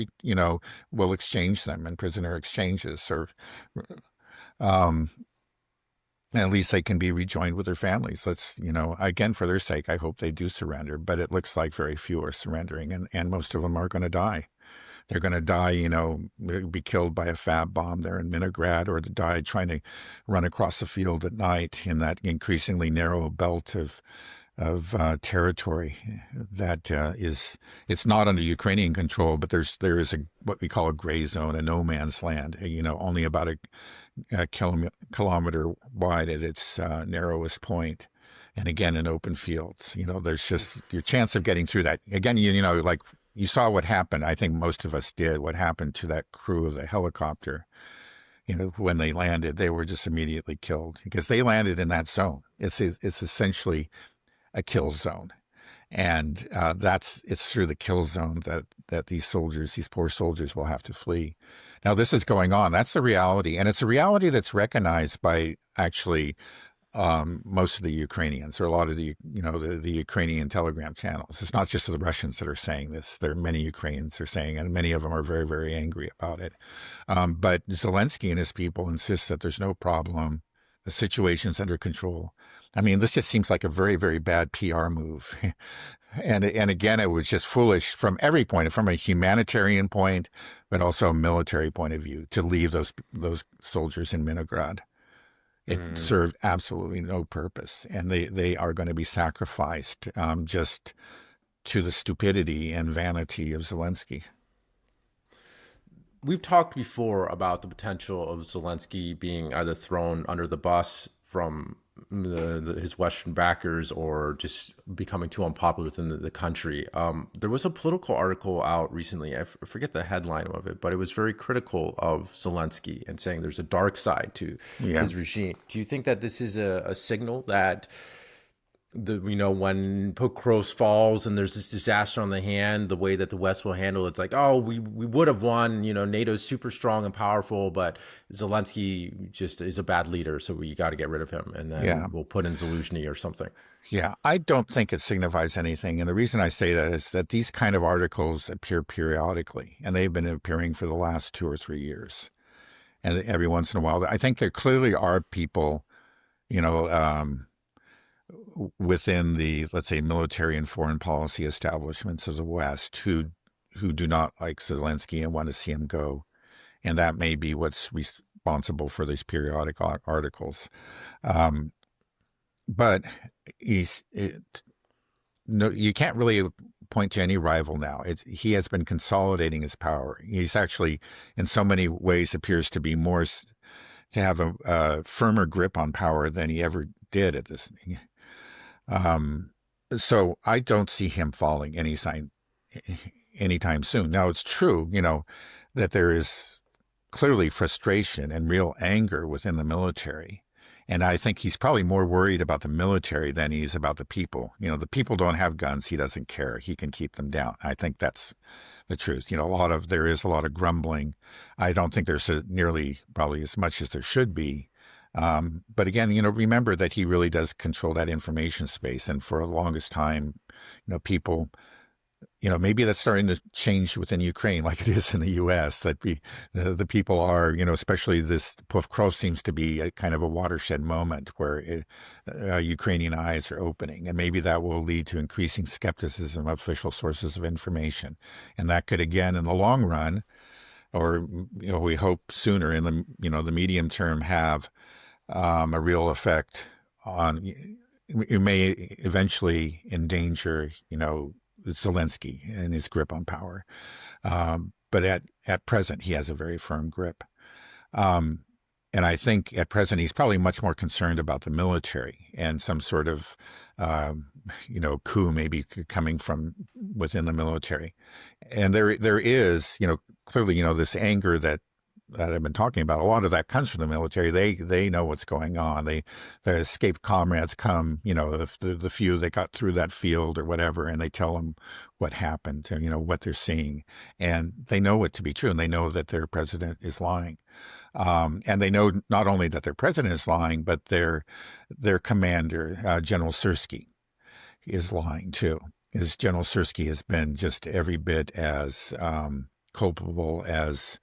exchange them in prisoner exchanges, or at least they can be rejoined with their families. Again, for their sake, I hope they do surrender. But it looks like very few are surrendering, and most of them are going to die. They're going to die, be killed by a fab bomb there in Minograd, or to die trying to run across the field at night in that increasingly narrow belt of territory that it's not under Ukrainian control, but there is what we call a gray zone, a no man's land. Only about a kilometer wide at its narrowest point, and again in open fields. There's just your chance of getting through that. Again, like you saw what happened. I think most of us did. What happened to that crew of the helicopter? When they landed, they were just immediately killed because they landed in that zone. It's essentially a kill zone, and it's through the kill zone that these poor soldiers will have to flee. Now this is going on. That's the reality, and it's a reality that's recognized by actually most of the Ukrainians, or a lot of the Ukrainian Telegram channels. It's not just the Russians that are saying this. There are many Ukrainians are saying, and many of them are very, very angry about it. But Zelensky and his people insist that there's no problem. The situation's under control. I mean, this just seems like a very, very bad PR move. And again, it was just foolish from every point, from a humanitarian point, but also a military point of view, to leave those soldiers in Minograd. It served absolutely no purpose, and they are going to be sacrificed just to the stupidity and vanity of Zelensky. We've talked before about the potential of Zelensky being either thrown under the bus from his Western backers or just becoming too unpopular within the country. There was a political article out recently, I forget the headline of it, but it was very critical of Zelensky and saying there's a dark side to his regime. Do you think that this is a signal that when Pokros falls and there's this disaster on the hand, the way that the West will handle it's like, oh, we would have won, NATO's super strong and powerful, but Zelensky just is a bad leader, so we got to get rid of him, and then we'll put in Zelensky or something. Yeah, I don't think it signifies anything, and the reason I say that is that these kind of articles appear periodically, and they've been appearing for the last 2 or 3 years, and every once in a while. I think there clearly are people, within the, let's say, military and foreign policy establishments of the West who do not like Zelensky and want to see him go. And that may be what's responsible for these periodic articles. But you can't really point to any rival now. He has been consolidating his power. He's actually, in so many ways, appears to be to have a firmer grip on power than he ever did at this. So I don't see him falling anytime soon. Now, it's true, that there is clearly frustration and real anger within the military. And I think he's probably more worried about the military than he's about the people. The people don't have guns. He doesn't care. He can keep them down. I think that's the truth. There is a lot of grumbling. I don't think there's nearly probably as much as there should be. But again, remember that he really does control that information space. And for the longest time, people, maybe that's starting to change within Ukraine like it is in the U.S., that the people are, especially this Pokros seems to be a kind of a watershed moment where Ukrainian eyes are opening. And maybe that will lead to increasing skepticism of official sources of information. And that could, again, in the long run, or, we hope sooner in the medium term, have a real effect on, it may eventually endanger, Zelensky and his grip on power. But at present, he has a very firm grip. And I think at present, he's probably much more concerned about the military and some sort of, coup maybe coming from within the military. And there is, clearly, this anger that I've been talking about. A lot of that comes from the military. They know what's going on. The escaped comrades come, the few that got through that field or whatever, and they tell them what happened, what they're seeing. And they know it to be true, and they know that their president is lying. And they know not only that their president is lying, but their commander, General Syrskyi, is lying too. Because General Syrskyi has been just every bit as culpable as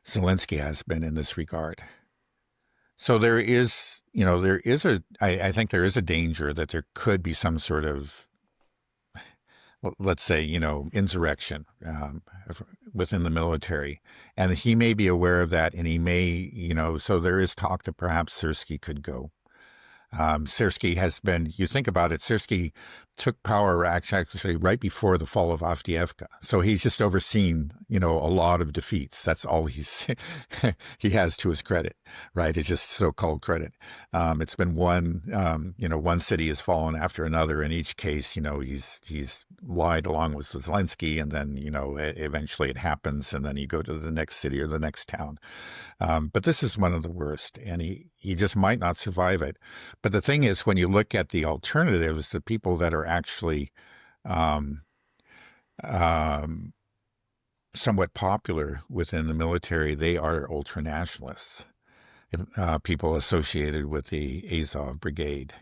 Zelensky has been in this regard. So I think there is a danger that there could be some sort of, let's say, insurrection within the military. And he may be aware of that, and he may, so there is talk that perhaps Syrskyi could go. Syrskyi has been, you think about it, Syrskyi took power actually right before the fall of Avdiivka. So he's just overseen, a lot of defeats. That's all he has to his credit, right? It's just so-called credit. It's been one city has fallen after another. In each case, he's lied along with Zelensky, and then, eventually it happens, and then you go to the next city or the next town. But this is one of the worst, and he just might not survive it. But the thing is, when you look at the alternatives, the people that are actually somewhat popular within the military, they are ultranationalists. People associated with the Azov Brigade,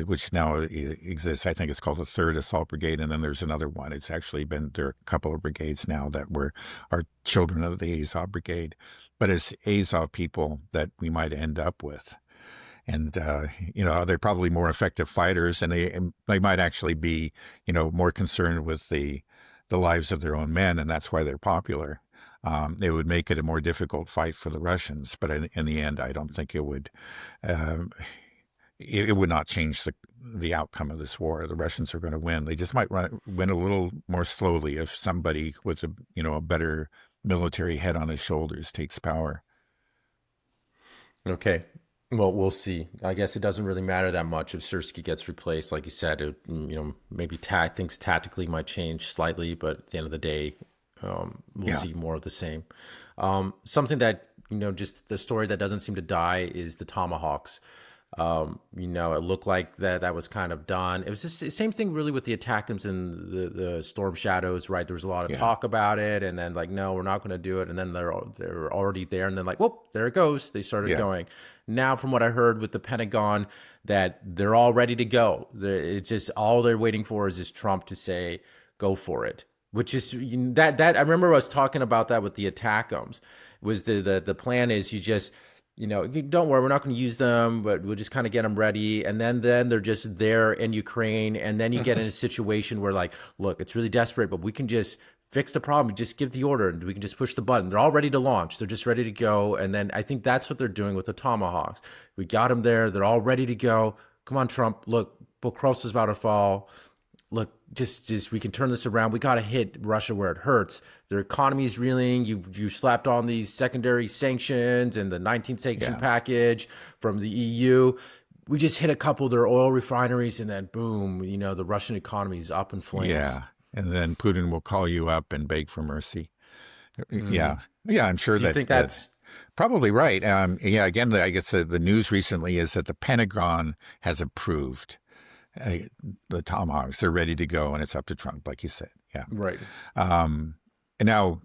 which now exists. I think it's called the 3rd Assault Brigade, and then there's another one. It's actually there are a couple of brigades now that are children of the Azov Brigade, but it's Azov people that we might end up with. And, they're probably more effective fighters, and they might actually be, more concerned with the lives of their own men, and that's why they're popular. It would make it a more difficult fight for the Russians, but in the end, I don't think it would. It would not change the outcome of this war. The Russians are going to win. They just might win a little more slowly if somebody with a better military head on his shoulders takes power. Okay. Well, we'll see. I guess it doesn't really matter that much if Syrskyi gets replaced. Like you said, maybe things tactically might change slightly, but at the end of the day, we'll see more of the same. Something that, just the story that doesn't seem to die is the Tomahawks. It looked like that was kind of done. It was just the same thing really with the ATACMS and the Storm Shadows, right? There was a lot of talk about it, and then no, we're not going to do it. And then they're already there, and then whoop, there it goes. They started going. Now, from what I heard with the Pentagon, that they're all ready to go. It's just all they're waiting for is just Trump to say, go for it. Which is that I remember us talking about that with the ATACMS. Was the plan is you just, don't worry, we're not going to use them, but we'll just kind of get them ready. And then they're just there in Ukraine. And then you get in a situation where look, it's really desperate, but we can just fix the problem. Just give the order and we can just push the button. They're all ready to launch. They're just ready to go. And then I think that's what they're doing with the Tomahawks. We got them there. They're all ready to go. Come on, Trump. Look, Pokrovsk is about to fall. Look, just we can turn this around. We got to hit Russia where it hurts. Their economy is reeling. You slapped on these secondary sanctions and the 19th sanction package from the EU. We just hit a couple of their oil refineries, and then boom, the Russian economy is up in flames. Yeah, and then Putin will call you up and beg for mercy. Yeah, I'm sure Do you think that's probably right. Again, I guess the news recently is that the Pentagon has approved the Tomahawks. They're ready to go, and it's up to Trump, like you said. Yeah, right. And now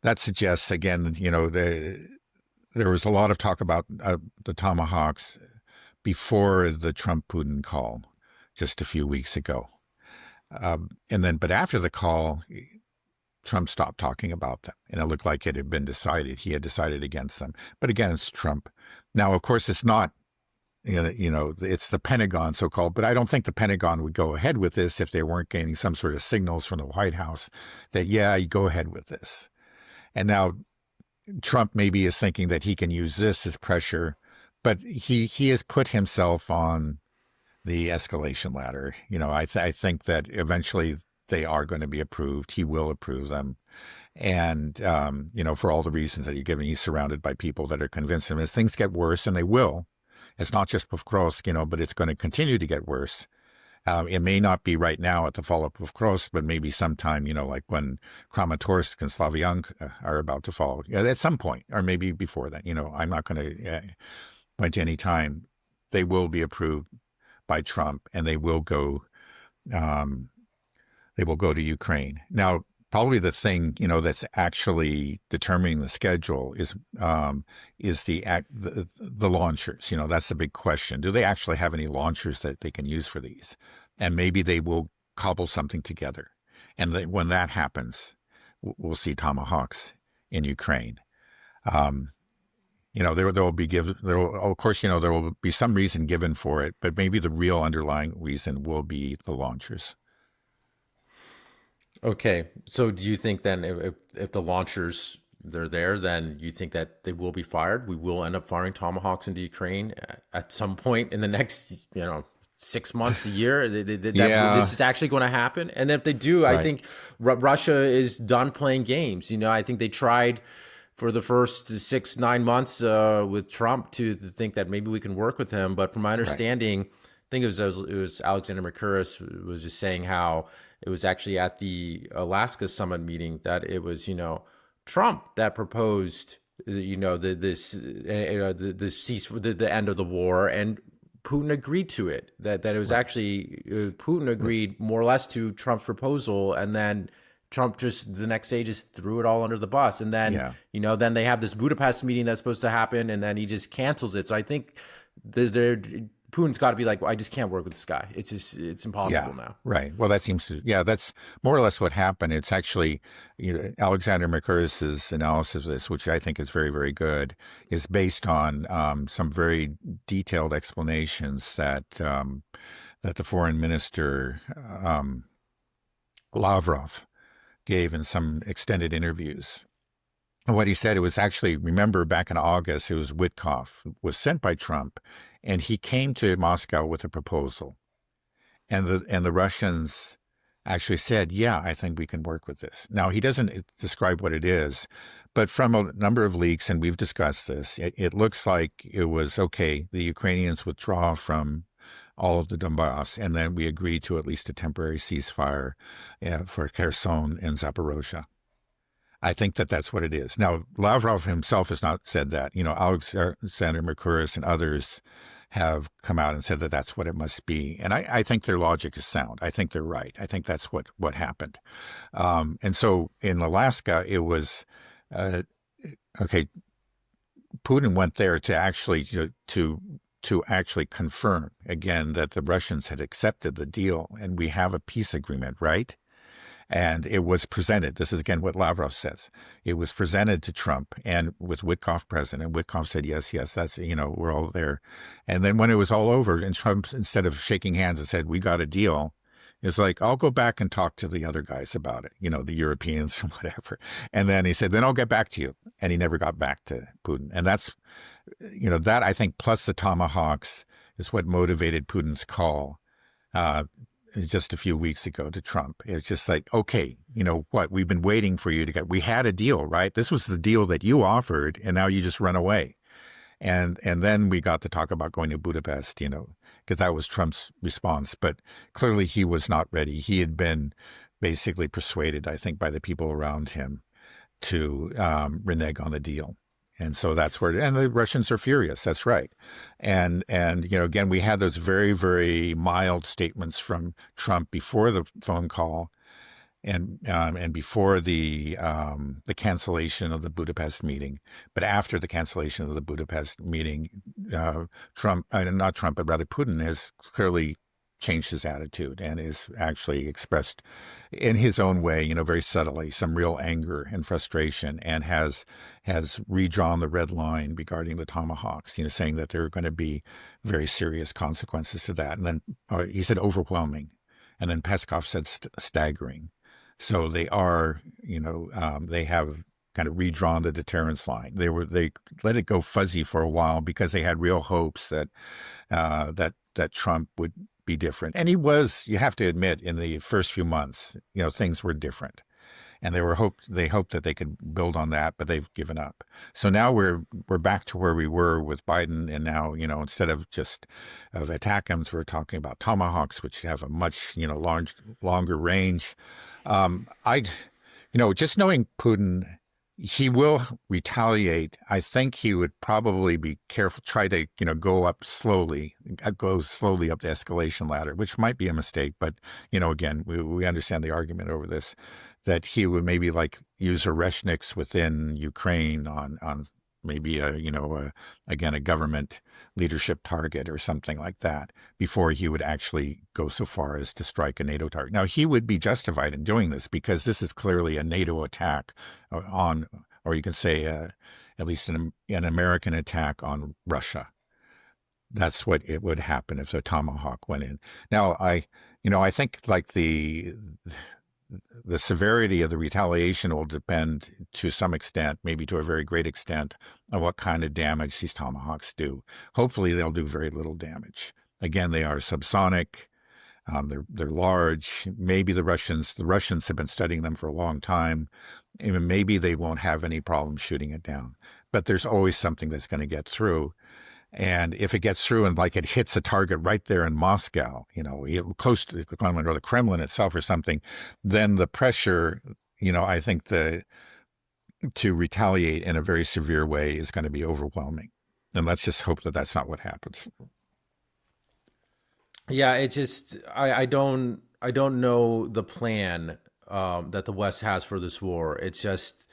that suggests again, there was a lot of talk about the Tomahawks before the Trump-Putin call just a few weeks ago, but after the call, Trump stopped talking about them, and it looked like it had been decided. He had decided against them, but against Trump. Now, of course, it's not. It's the Pentagon, so-called, but I don't think the Pentagon would go ahead with this if they weren't getting some sort of signals from the White House that, you go ahead with this. And now Trump maybe is thinking that he can use this as pressure, but he has put himself on the escalation ladder. I think that eventually they are going to be approved. He will approve them. And, for all the reasons that you're giving, he's surrounded by people that are convinced him as things get worse, and they will. It's not just Pokrovsk, but it's going to continue to get worse. It may not be right now at the fall of Pokrovsk, but maybe sometime, like when Kramatorsk and Slavyansk are about to fall. At some point, or maybe before that. I'm not going to point to any time. They will be approved by Trump, and they will go. They will go to Ukraine. Now, probably the thing that's actually determining the schedule is the launchers. That's the big question. Do they actually have any launchers that they can use for these? And maybe they will cobble something together. And when that happens, we'll see Tomahawks in Ukraine. There will be of course, there will be some reason given for it, but maybe the real underlying reason will be the launchers. Okay, so do you think then if the launchers they're there, then you think that they will be fired. We will end up firing Tomahawks into Ukraine at some point in the next, 6 months, a year. This is actually going to happen. And if they do, I think Russia is done playing games. I think they tried for the first 6-9 months with Trump to think that maybe we can work with him. But from my understanding, I think it was Alexander Mercouris was just saying how it was actually at the Alaska summit meeting that it was, Trump that proposed, the end of the war, and Putin agreed to it. That it was actually Putin agreed more or less to Trump's proposal, and then Trump just the next day just threw it all under the bus. And then then they have this Budapest meeting that's supposed to happen, and then he just cancels it. So I think Putin's got to be like, well, I just can't work with this guy. It's impossible now. Right. Well, that seems to, that's more or less what happened. It's actually, Alexander Mercouris's analysis of this, which I think is very, very good, is based on some very detailed explanations that the foreign minister Lavrov gave in some extended interviews. And what he said, it was actually, remember back in August, it was Witkoff, was sent by Trump, and he came to Moscow with a proposal. And the Russians actually said, yeah, I think we can work with this. Now, he doesn't describe what it is, but from a number of leaks, and we've discussed this, it looks like it was, okay, the Ukrainians withdraw from all of the Donbass, and then we agree to at least a temporary ceasefire for Kherson and Zaporozhye. I think that's what it is. Now, Lavrov himself has not said that. Alexander Mercouris and others have come out and said that that's what it must be. And I think their logic is sound. I think they're right. I think that's what happened. And so in Alaska, it was, okay, Putin went there to actually to actually confirm again that the Russians had accepted the deal and we have a peace agreement, right? And it was presented. This is again what Lavrov says. It was presented to Trump and with Witkoff present. And Witkoff said, yes, that's, we're all there. And then when it was all over and Trump, instead of shaking hands and said, we got a deal, it's like, I'll go back and talk to the other guys about it, the Europeans and whatever. And then he said, then I'll get back to you. And he never got back to Putin. And that's, that I think plus the Tomahawks is what motivated Putin's call just a few weeks ago to Trump. It's just like, okay, what? We've been waiting for you to get, we had a deal, right? This was the deal that you offered, and now you just run away. And then we got to talk about going to Budapest, because that was Trump's response. But clearly he was not ready. He had been basically persuaded, I think, by the people around him to renege on the deal. And so that's where, and the Russians are furious. That's right. And again, we had those very, very mild statements from Trump before the phone call and before the cancellation of the Budapest meeting. But after the cancellation of the Budapest meeting, not Trump, but rather Putin has clearly changed his attitude and is actually expressed in his own way, very subtly, some real anger and frustration, and has redrawn the red line regarding the Tomahawks, saying that there are going to be very serious consequences to that. And then he said overwhelming, and then Peskov said staggering. So they are, they have kind of redrawn the deterrence line. They let it go fuzzy for a while because they had real hopes that Trump would be different. And he was, you have to admit, in the first few months, things were different. And they hoped that they could build on that, but they've given up. So now we're back to where we were with Biden. And now, instead of just of ATACMS, we're talking about Tomahawks, which have a much, longer range. Just knowing Putin, he will retaliate. I think he would probably be careful, try to, go slowly up the escalation ladder, which might be a mistake. But, again, we understand the argument over this, that he would maybe use Oreshniks within Ukraine on maybe a government leadership target or something like that before he would actually go so far as to strike a NATO target. Now, he would be justified in doing this because this is clearly a NATO attack on, or you can say at least an American attack on Russia. That's what it would happen if the Tomahawk went in. Now, I think the severity of the retaliation will depend to some extent, maybe to a very great extent, on what kind of damage these Tomahawks do. Hopefully, they'll do very little damage. Again, they are subsonic. They're large. Maybe the Russians have been studying them for a long time. Even maybe they won't have any problem shooting it down. But there's always something that's going to get through. And if it gets through and like it hits a target right there in Moscow, close to the Kremlin or the Kremlin itself or something, then the pressure, I think to retaliate in a very severe way is going to be overwhelming. And let's just hope that that's not what happens. Yeah, it just I don't know the plan that the West has for this war. It's just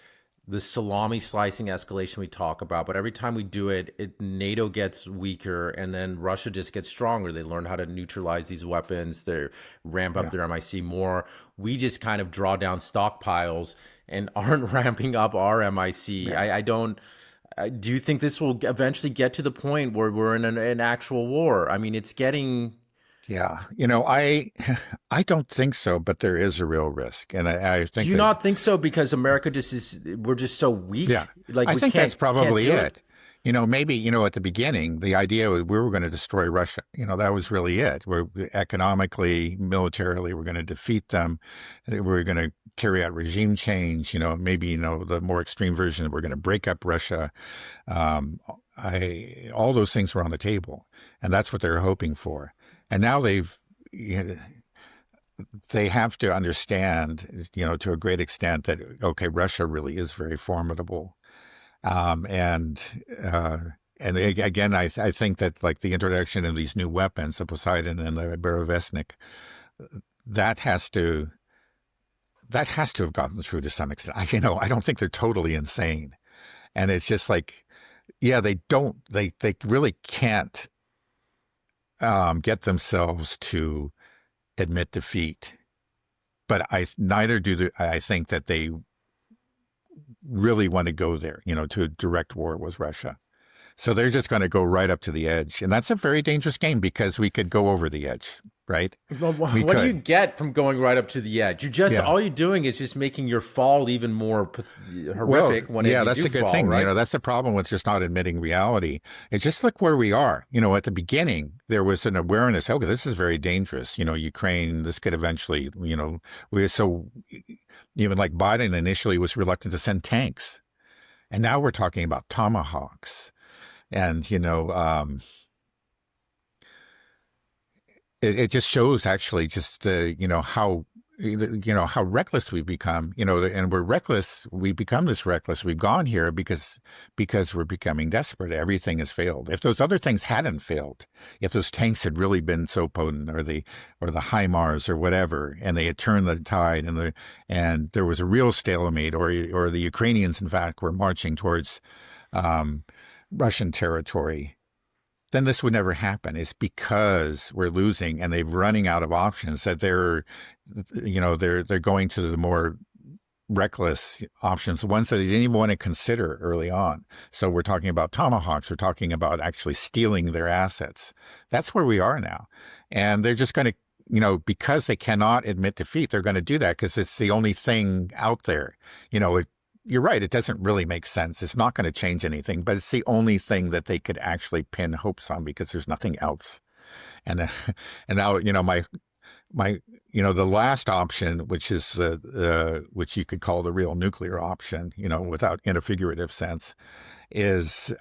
the salami slicing escalation we talk about, but every time we do it, NATO gets weaker, and then Russia just gets stronger. They learn how to neutralize these weapons. They ramp up their MIC more. We just kind of draw down stockpiles and aren't ramping up our MIC. Yeah. Do you think this will eventually get to the point where we're in an actual war? I mean, it's getting... Yeah, I don't think so, but there is a real risk, and I think. Do you not think so? Because America we're just so weak. Yeah, I think that's probably it. Maybe at the beginning, the idea was we were going to destroy Russia. That was really it. We're economically, militarily, we're going to defeat them. We're going to carry out regime change. Maybe the more extreme version, we're going to break up Russia. All those things were on the table, and that's what they're hoping for. And now they have to understand, to a great extent that, okay, Russia really is very formidable. And again, I think that like the introduction of these new weapons, the Poseidon and the Berezovsky, that has to have gotten through to some extent. I don't think they're totally insane. And it's just like, yeah, they really can't get themselves to admit defeat, but I think that they really want to go there, to a direct war with Russia. So they're just going to go right up to the edge, and that's a very dangerous game because we could go over the edge, right? Well, what do you get from going right up to the edge? All you're doing is just making your fall even more horrific. That's a good thing. Right? That's the problem with just not admitting reality. It's just look where we are. At the beginning there was an awareness. Okay, this is very dangerous. Ukraine. This could eventually. Even like Biden initially was reluctant to send tanks, and now we're talking about Tomahawks. And, it just shows actually just, how reckless we've become, and we're reckless. We become this reckless. We've gone here because we're becoming desperate. Everything has failed. If those other things hadn't failed, if those tanks had really been so potent or the HIMARS or whatever, and they had turned the tide and there was a real stalemate or the Ukrainians, in fact, were marching towards, Russian territory, then this would never happen. It's because we're losing and they're running out of options that they're going to the more reckless options, the ones that they didn't even want to consider early on. So we're talking about Tomahawks. We're talking about actually stealing their assets. That's where we are now. And they're just going to, because they cannot admit defeat, they're going to do that because it's the only thing out there. You're right. It doesn't really make sense. It's not going to change anything, but it's the only thing that they could actually pin hopes on because there's nothing else. And now, the last option, which is which you could call the real nuclear option, without in a figurative sense, is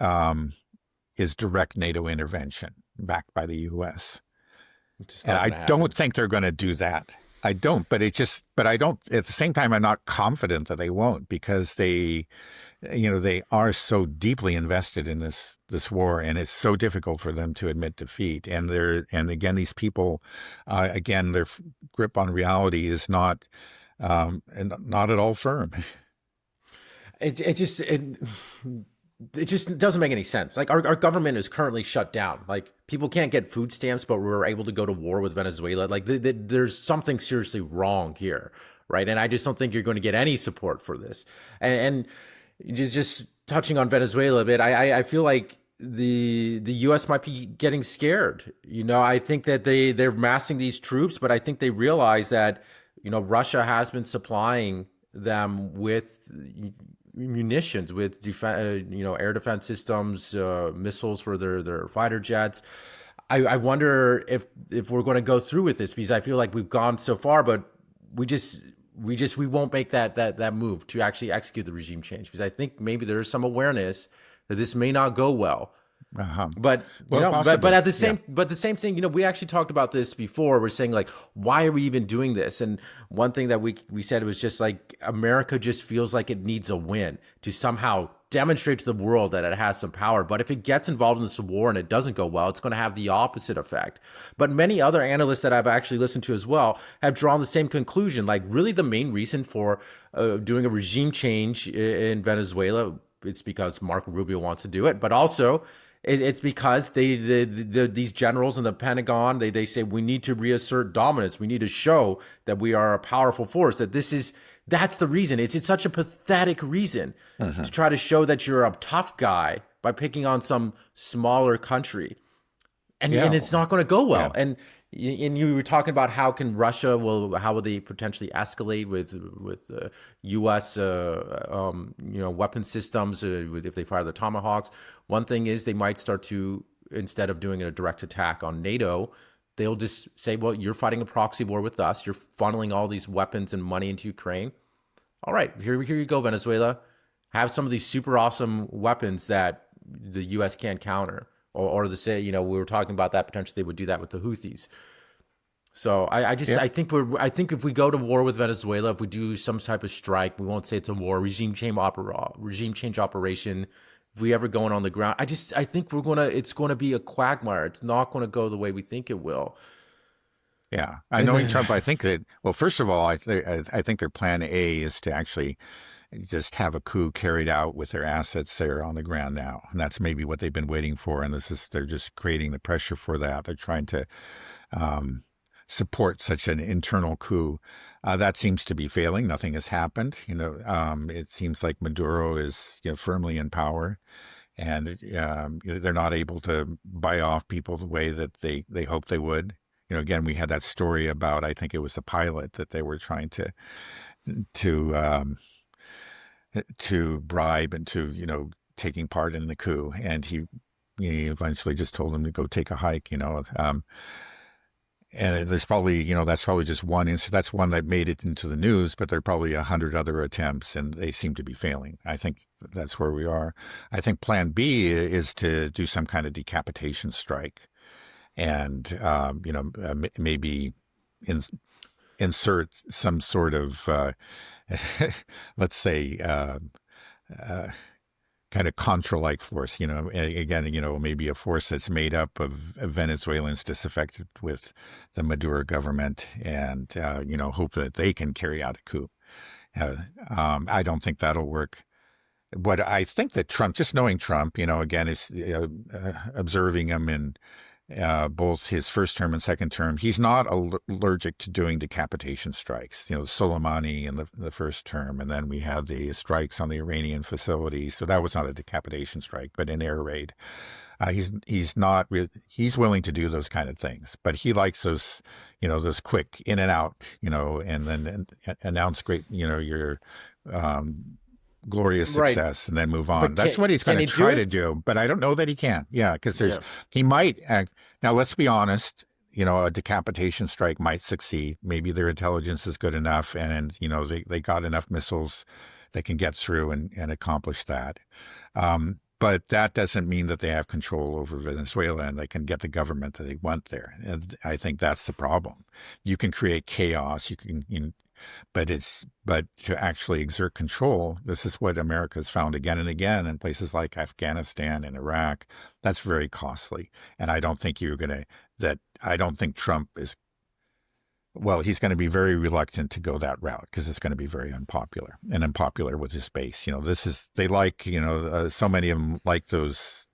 direct NATO intervention backed by the U.S. And I don't think they're going to do that. I don't, but I don't, at the same time, I'm not confident that they won't because they are so deeply invested in this war, and it's so difficult for them to admit defeat. And again, these people, their grip on reality is not at all firm. It just doesn't make any sense. Like our government is currently shut down. Like people can't get food stamps, but we're able to go to war with Venezuela. Like there's something seriously wrong here, right? And I just don't think you're going to get any support for this. And just touching on Venezuela a bit, I feel like the U.S. might be getting scared. I think that they're massing these troops, but I think they realize that Russia has been supplying them with munitions, with air defense systems, missiles for their fighter jets. I wonder if we're going to go through with this, because I feel like we've gone so far, but we won't make that move to actually execute the regime change, because I think maybe there is some awareness that this may not go well. But but at the same thing, we actually talked about this before. We're saying, like, why are we even doing this? And one thing that we said was just like, America just feels like it needs a win to somehow demonstrate to the world that it has some power. But if it gets involved in this war and it doesn't go well, it's going to have the opposite effect. But many other analysts that I've actually listened to as well have drawn the same conclusion. Like, really the main reason for doing a regime change in Venezuela, it's because Marco Rubio wants to do it, but also it's because these generals in the Pentagon, they say we need to reassert dominance. We need to show that we are a powerful force, that's the reason. It's such a pathetic reason to try to show that you're a tough guy by picking on some smaller country. And it's not going to go well. Yeah. And you were talking about how will they potentially escalate with U.S. Weapon systems if they fire the Tomahawks. One thing is they might start to, instead of doing a direct attack on NATO, they'll just say, well, you're fighting a proxy war with us. You're funneling all these weapons and money into Ukraine. All right, here you go, Venezuela. Have some of these super awesome weapons that the U.S. can't counter. Or we were talking about that potentially they would do that with the Houthis. So I think if we go to war with Venezuela, if we do some type of strike, we won't say it's a war, regime change operation. If we ever go in on the ground, I think it's going to be a quagmire. It's not going to go the way we think it will. Yeah, knowing Trump, I think that, well, first of all, I think their plan A is to actually just have a coup carried out with their assets there on the ground now. And that's maybe what they've been waiting for. And they're just creating the pressure for that. They're trying to support such an internal coup. That seems to be failing. Nothing has happened. It seems like Maduro is firmly in power, and they're not able to buy off people the way that they hoped they would. Again, we had that story about, I think it was the pilot that they were trying to bribe into taking part in the coup, and he eventually just told him to go take a hike. And there's probably that's probably just one instance. That's one that made it into the news, but there are probably 100 other attempts, and they seem to be failing. I think that's where we are. I think Plan B is to do some kind of decapitation strike, and maybe insert some sort of let's say kind of Contra-like force, again, maybe a force that's made up of Venezuelans disaffected with the Maduro government, and hope that they can carry out a coup. I don't think that'll work. But I think that Trump, just knowing Trump, again, is observing him in both his first term and second term, he's not allergic to doing decapitation strikes. Soleimani in the first term, and then we had the strikes on the Iranian facilities. So that was not a decapitation strike, but an air raid. He's not really, he's willing to do those kind of things, but he likes those, those quick in and out, and then announce great, your glorious success, and then move on. That's what he's going to try to do, but I don't know that he can. Yeah, because he might act. Now, let's be honest, a decapitation strike might succeed. Maybe their intelligence is good enough, and, they got enough missiles that can get through and accomplish that. But that doesn't mean that they have control over Venezuela and they can get the government that they want there. And I think that's the problem. You can create chaos. But to actually exert control, this is what America has found again and again in places like Afghanistan and Iraq. That's very costly. And I don't think I don't think Trump is, well, he's going to be very reluctant to go that route because it's going to be very unpopular with his base. They like, so many of them like those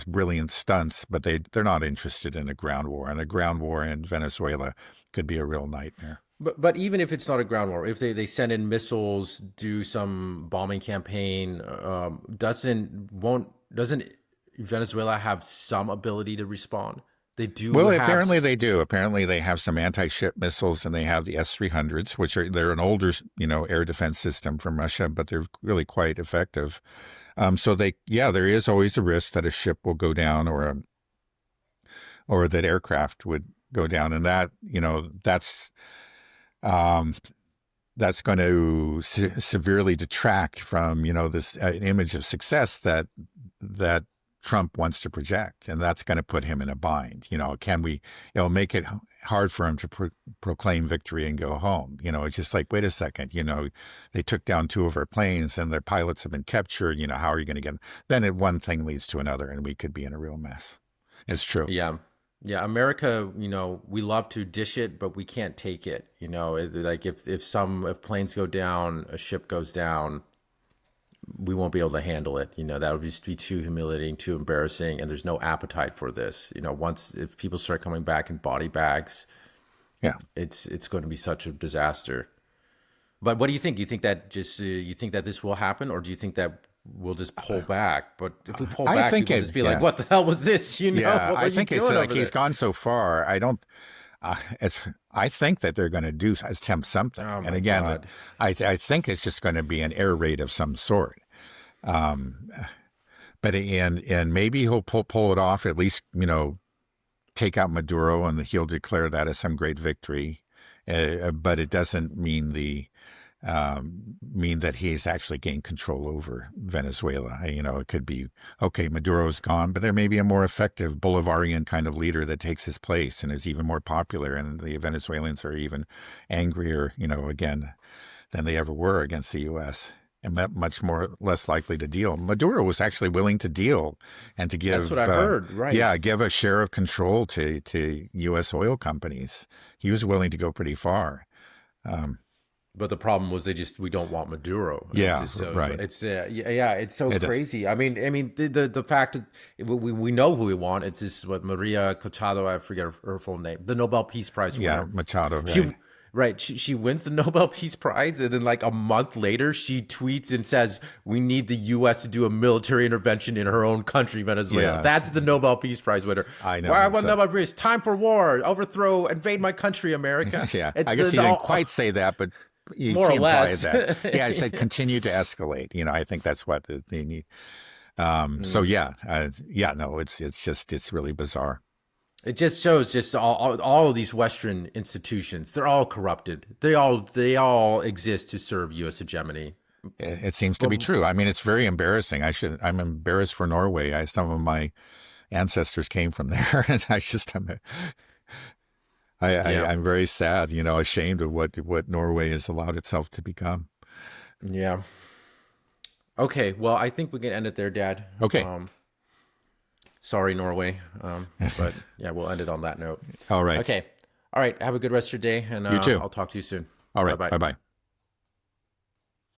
brilliant stunts, but they're not interested in a ground war. And a ground war in Venezuela could be a real nightmare. But even if it's not a ground war, if they send in missiles, do some bombing campaign, doesn't Venezuela have some ability to respond? They do. Well, have apparently they do. Apparently they have some anti-ship missiles, and they have the S-300s, which they're an older, air defense system from Russia, but they're really quite effective. So there is always a risk that a ship will go down, or that aircraft would go down, and that that's going to severely detract from this image of success that Trump wants to project, and that's going to put him in a bind. It'll make it hard for him to proclaim victory and go home. It's just like, wait a second, they took down 2 of our planes and their pilots have been captured. How are you going to get them? Then one thing leads to another, and we could be in a real mess. It's true. Yeah. Yeah, America, we love to dish it, but we can't take it. Like if planes go down, a ship goes down, we won't be able to handle it. That would just be too humiliating, too embarrassing, and there's no appetite for this. If people start coming back in body bags, yeah, it's going to be such a disaster. But what do you think? You think that this will happen, or do you think that we'll just pull back? But if we pull back, people will just be like, "What the hell was this?" Yeah, I think it's like he's there? gone so far. I don't. I think that they're going to attempt something. Oh my and again, God. I think it's just going to be an air raid of some sort. But maybe he'll pull it off. At least take out Maduro, and he'll declare that as some great victory. But it doesn't mean that he's actually gained control over Venezuela. It could be, okay, Maduro's gone, but there may be a more effective Bolivarian kind of leader that takes his place and is even more popular, and the Venezuelans are even angrier, again, than they ever were against the U.S. and much less likely to deal. Maduro was actually willing to deal and to give. That's what I heard, right? Yeah, give a share of control to U.S. oil companies. He was willing to go pretty far. But the problem was we don't want Maduro. Yeah, right. It's it's so crazy. I mean, the fact that we know who we want. It's just Maria Machado. I forget her full name. The Nobel Peace Prize winner. Yeah, Machado. Right. She wins the Nobel Peace Prize, and then like a month later, she tweets and says, "We need the U.S. to do a military intervention in her own country, Venezuela." Yeah. That's the Nobel Peace Prize winner. I know. Why I won Nobel Peace? Time for war. Overthrow. Invade my country, America. Yeah. I guess he didn't quite say that, but more or less. That. Yeah, I said continue to escalate. I think that's what they need. So it's really bizarre. It just shows all of these Western institutions. They're all corrupted. They all exist to serve U.S. hegemony. It seems to be true. I mean, it's very embarrassing. I'm embarrassed for Norway. Some of my ancestors came from there, and I'm very sad, ashamed of what Norway has allowed itself to become. Yeah. Okay. Well, I think we can end it there, Dad. Okay. Sorry, Norway. But yeah, we'll end it on that note. All right. Okay. All right. Have a good rest of your day, and you too. I'll talk to you soon. All right. Bye-bye. Bye-bye.